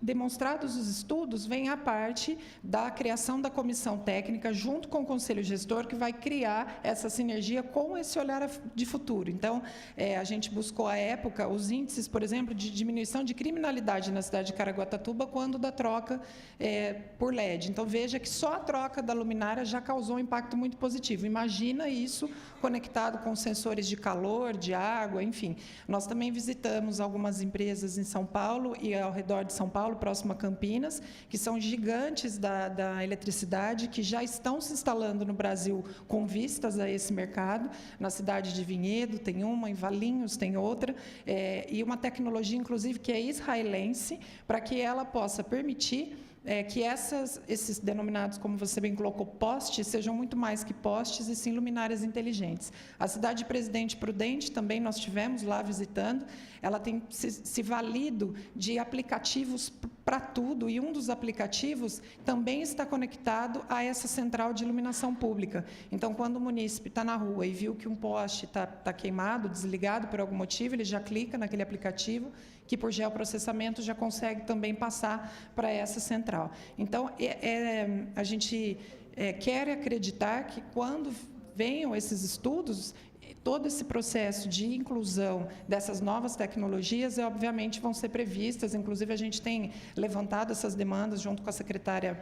demonstrados os estudos, vem a parte da criação da comissão técnica, junto com o Conselho Gestor, que vai criar essa sinergia com esse olhar de futuro. Então, a gente buscou, à época, os índices, por exemplo, de diminuição de criminalidade na cidade de Caraguatatuba, quando da troca por LED. Então, veja que só a troca da luminária já causou um impacto muito positivo. Imagina isso conectado com sensores de calor, de água, enfim. Nós também visitamos algumas empresas em São Paulo e ao redor de São Paulo, próximo a Campinas, que são gigantes da eletricidade, que já estão se instalando no Brasil com vistas a esse mercado. Na cidade de Vinhedo tem uma, em Valinhos tem outra, e uma tecnologia, inclusive, que é israelense, para que ela possa permitir que esses denominados, como você bem colocou, postes, sejam muito mais que postes, e sim luminárias inteligentes. A cidade de Presidente Prudente, também nós tivemos lá visitando, ela tem se valido de aplicativos para tudo, e um dos aplicativos também está conectado a essa central de iluminação pública. Então, quando o munícipe está na rua e viu que um poste está queimado, desligado por algum motivo, ele já clica naquele aplicativo, que por geoprocessamento já consegue também passar para essa central. Então, a gente quer acreditar que, quando venham esses estudos, todo esse processo de inclusão dessas novas tecnologias, obviamente, vão ser previstas. Inclusive, a gente tem levantado essas demandas junto com a secretária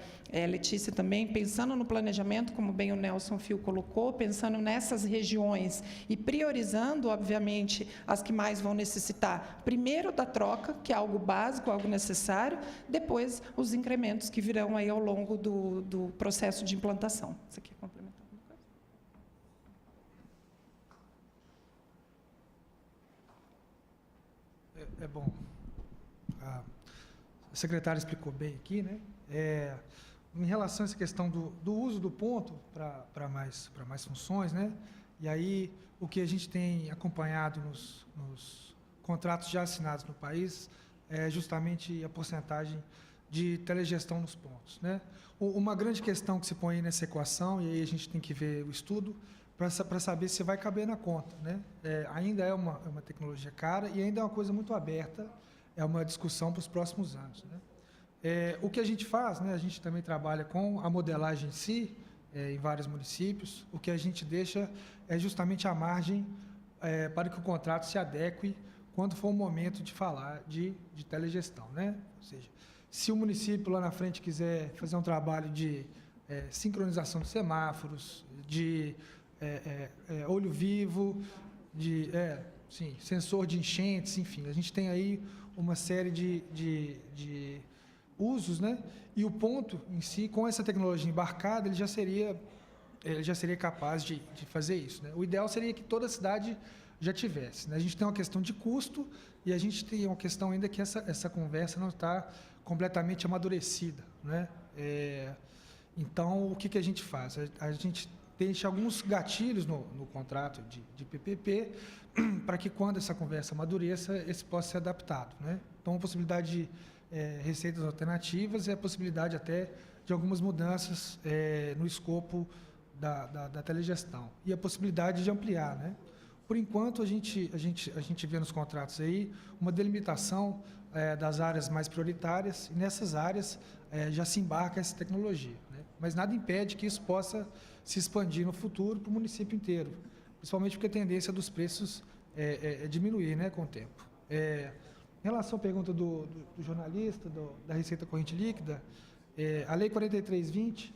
Letícia também, pensando no planejamento, como bem o Nelson Fio colocou, pensando nessas regiões e priorizando, obviamente, as que mais vão necessitar, primeiro da troca, que é algo básico, algo necessário, depois os incrementos que virão aí ao longo do processo de implantação. Isso aqui é complementar. Bom, a secretária explicou bem aqui, né? Em relação a essa questão do uso do ponto para mais funções, né? E aí, o que a gente tem acompanhado nos contratos já assinados no país é justamente a porcentagem de telegestão nos pontos, né? Uma grande questão que se põe nessa equação, e aí a gente tem que ver o estudo, para saber se vai caber na conta, né? Ainda é uma tecnologia cara e ainda é uma coisa muito aberta, é uma discussão para os próximos anos, né? O que a gente faz, né? A gente também trabalha com a modelagem em si, em vários municípios. O que a gente deixa é justamente a margem para que o contrato se adeque quando for o momento de falar de telegestão, né? Ou seja, Se o município lá na frente quiser fazer um trabalho de sincronização de semáforos, de olho vivo, de sensor de enchentes, enfim, a gente tem aí uma série de usos, né? E o ponto em si, com essa tecnologia embarcada, ele já seria capaz de fazer isso, né? O ideal seria que toda a cidade já tivesse, né? A gente tem uma questão de custo e a gente tem uma questão ainda que essa conversa não está completamente amadurecida, né? Então, o que a gente faz? A gente deixa alguns gatilhos no contrato de PPP para que, quando essa conversa amadureça, esse possa ser adaptado, né? Então, a possibilidade de receitas alternativas e a possibilidade até de algumas mudanças no escopo da telegestão e a possibilidade de ampliar, né? Por enquanto, a gente vê nos contratos aí uma delimitação das áreas mais prioritárias, e nessas áreas já se embarca essa tecnologia, né? Mas nada impede que isso possa se expandir no futuro para o município inteiro, principalmente porque a tendência dos preços é diminuir, né, com o tempo. Em relação à pergunta do jornalista, da Receita Corrente Líquida, a Lei 4320,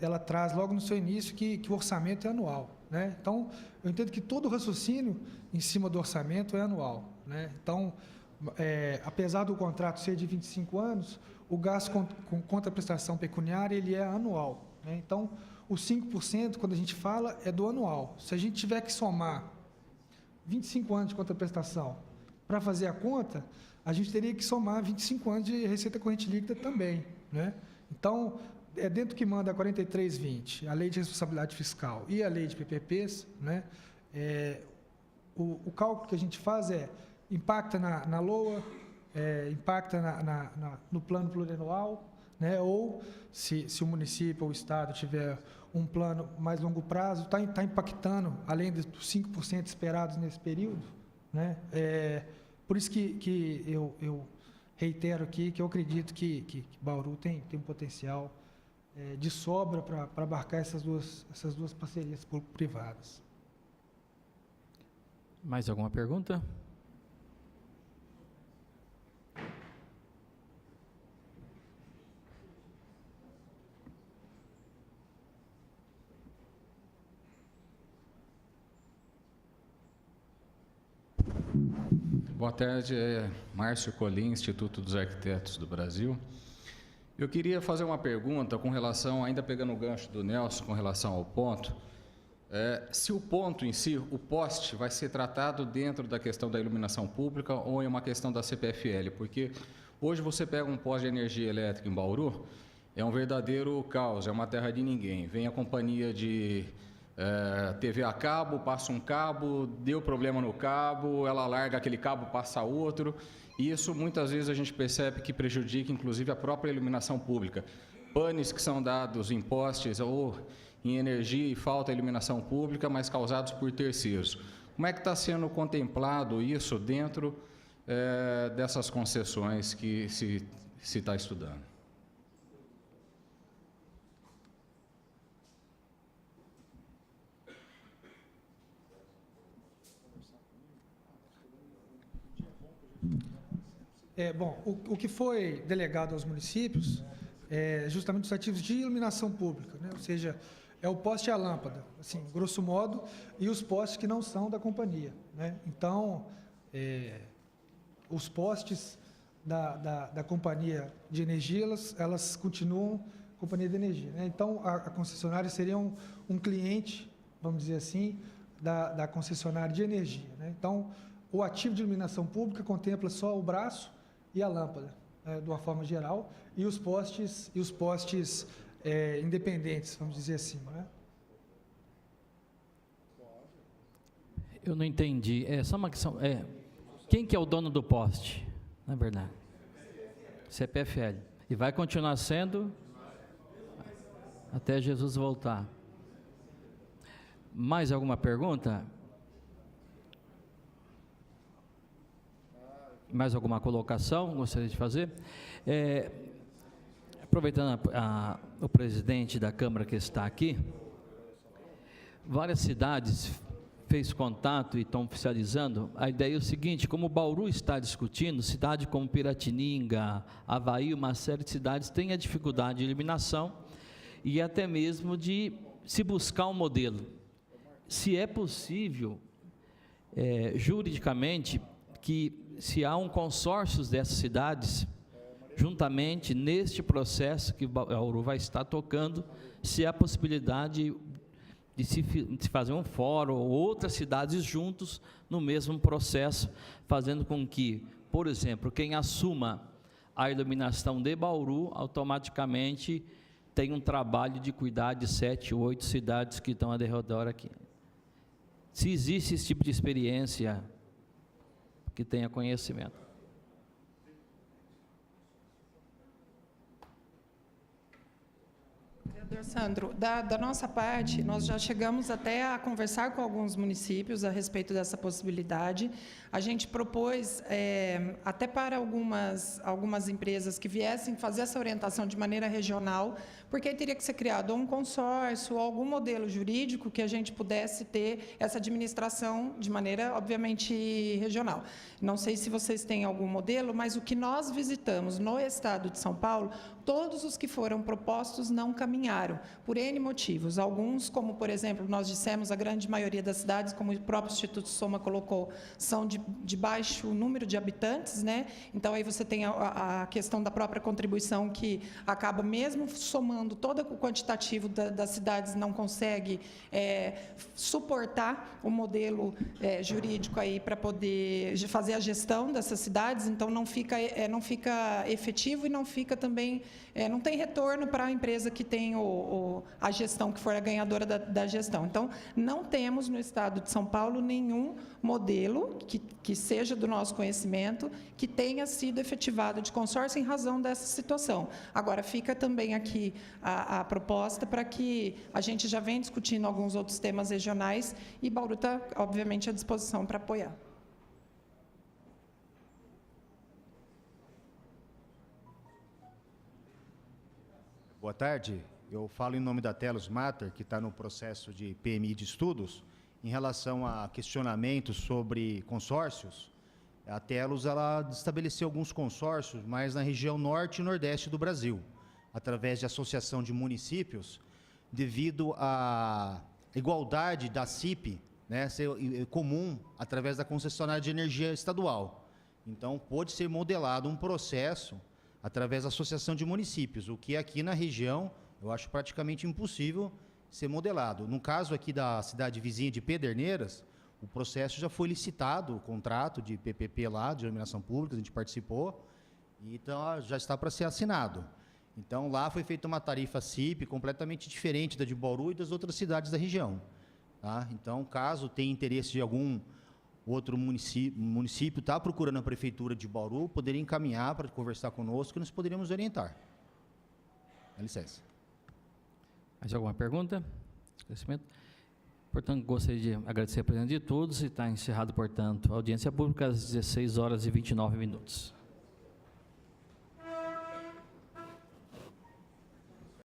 ela traz logo no seu início que o orçamento é anual, né? Então, eu entendo que todo o raciocínio em cima do orçamento é anual, né? Então, apesar do contrato ser de 25 anos, o gasto com contraprestação pecuniária ele é anual, né? Então, os 5%, quando a gente fala, é do anual. Se a gente tiver que somar 25 anos de contraprestação para fazer a conta, a gente teria que somar 25 anos de receita corrente líquida também, né? Então, dentro do que manda a 4320, a Lei de Responsabilidade Fiscal e a Lei de PPPs, né? O cálculo que a gente faz impacta na LOA, impacta no plano plurianual, né? Ou se o município ou o Estado tiver um plano mais longo prazo, está impactando, além dos 5% esperados nesse período, né? Por isso que eu reitero aqui que eu acredito que Bauru tem um potencial de sobra para abarcar essas duas parcerias público-privadas. Mais alguma pergunta? Boa tarde, Márcio Colim, Instituto dos Arquitetos do Brasil. Eu queria fazer uma pergunta com relação, ainda pegando o gancho do Nelson, com relação ao ponto. Se o ponto em si, o poste, vai ser tratado dentro da questão da iluminação pública ou é uma questão da CPFL? Porque hoje você pega um poste de energia elétrica em Bauru, é um verdadeiro caos, é uma terra de ninguém. Vem a companhia de TV a cabo, passa um cabo, deu problema no cabo, ela larga aquele cabo, passa outro. E isso muitas vezes a gente percebe que prejudica inclusive a própria iluminação pública. Panes que são dados em postes ou em energia e falta iluminação pública, mas causados por terceiros. Como é que está sendo contemplado isso dentro dessas concessões que se está estudando? Bom, o que foi delegado aos municípios é justamente os ativos de iluminação pública, né? Ou seja, é o poste e a lâmpada, assim, grosso modo, e os postes que não são da companhia, né? Então, os postes da companhia de energia, elas continuam companhia de energia, né? Então, a concessionária seria um cliente, vamos dizer assim, da concessionária de energia, né? Então, o ativo de iluminação pública contempla só o braço e a lâmpada, de uma forma geral, e os postes independentes, vamos dizer assim, né? Eu não entendi. Só uma questão. Quem que é o dono do poste, na verdade? CPFL. E vai continuar sendo até Jesus voltar. Mais alguma pergunta? Mais alguma colocação gostaria de fazer? Aproveitando o presidente da Câmara que está aqui, várias cidades fez contato e estão oficializando, a ideia é o seguinte: como Bauru está discutindo, cidade como Piratininga, Avaí, uma série de cidades têm a dificuldade de eliminação e até mesmo de se buscar um modelo. Se é possível, juridicamente, que se há um consórcio dessas cidades, juntamente neste processo que Bauru vai estar tocando, se há possibilidade de se fazer um fórum ou outras cidades juntos no mesmo processo, fazendo com que, por exemplo, quem assuma a iluminação de Bauru, automaticamente tem um trabalho de cuidar de 7 ou 8 cidades que estão ao redor aqui. Se existe esse tipo de experiência, que tenha conhecimento. Vereador Sandro, da nossa parte, nós já chegamos até a conversar com alguns municípios a respeito dessa possibilidade. A gente propôs, até para algumas empresas que viessem fazer essa orientação de maneira regional, porque teria que ser criado um consórcio ou algum modelo jurídico que a gente pudesse ter essa administração de maneira, obviamente, regional. Não sei se vocês têm algum modelo, mas o que nós visitamos no estado de São Paulo, todos os que foram propostos não caminharam, por N motivos. Alguns, como, por exemplo, nós dissemos, a grande maioria das cidades, como o próprio Instituto Soma colocou, são de baixo número de habitantes, né? Então, aí você tem a questão da própria contribuição, que acaba mesmo somando todo o quantitativo das cidades, não consegue suportar o modelo jurídico aí para poder fazer a gestão dessas cidades, então não fica efetivo e não fica também, não tem retorno para a empresa que tem a gestão, que for a ganhadora da gestão. Então, não temos no estado de São Paulo nenhum modelo que seja do nosso conhecimento, que tenha sido efetivado de consórcio em razão dessa situação. Agora, fica também aqui a proposta para que a gente já venha discutindo alguns outros temas regionais e Bauru está, obviamente, à disposição para apoiar. Boa tarde. Eu falo em nome da Telos Mater, que está no processo de PMI de estudos, em relação a questionamentos sobre consórcios. A Telos ela estabeleceu alguns consórcios, mas na região norte e nordeste do Brasil, através de associação de municípios, devido à igualdade da CIP, né, ser comum através da concessionária de energia estadual. Então, pode ser modelado um processo através da associação de municípios, o que aqui na região eu acho praticamente impossível ser modelado. No caso aqui da cidade vizinha de Pederneiras, o processo já foi licitado, o contrato de PPP lá, de iluminação pública, a gente participou, e então já está para ser assinado. Então, lá foi feita uma tarifa CIP completamente diferente da de Bauru e das outras cidades da região. Tá? Então, caso tenha interesse de algum outro município está procurando a Prefeitura de Bauru, poderia encaminhar para conversar conosco e nós poderíamos orientar. Dá licença. Mais alguma pergunta? Esclarecimento? Portanto, gostaria de agradecer a presença de todos e está encerrado, portanto, a audiência pública às 16h29.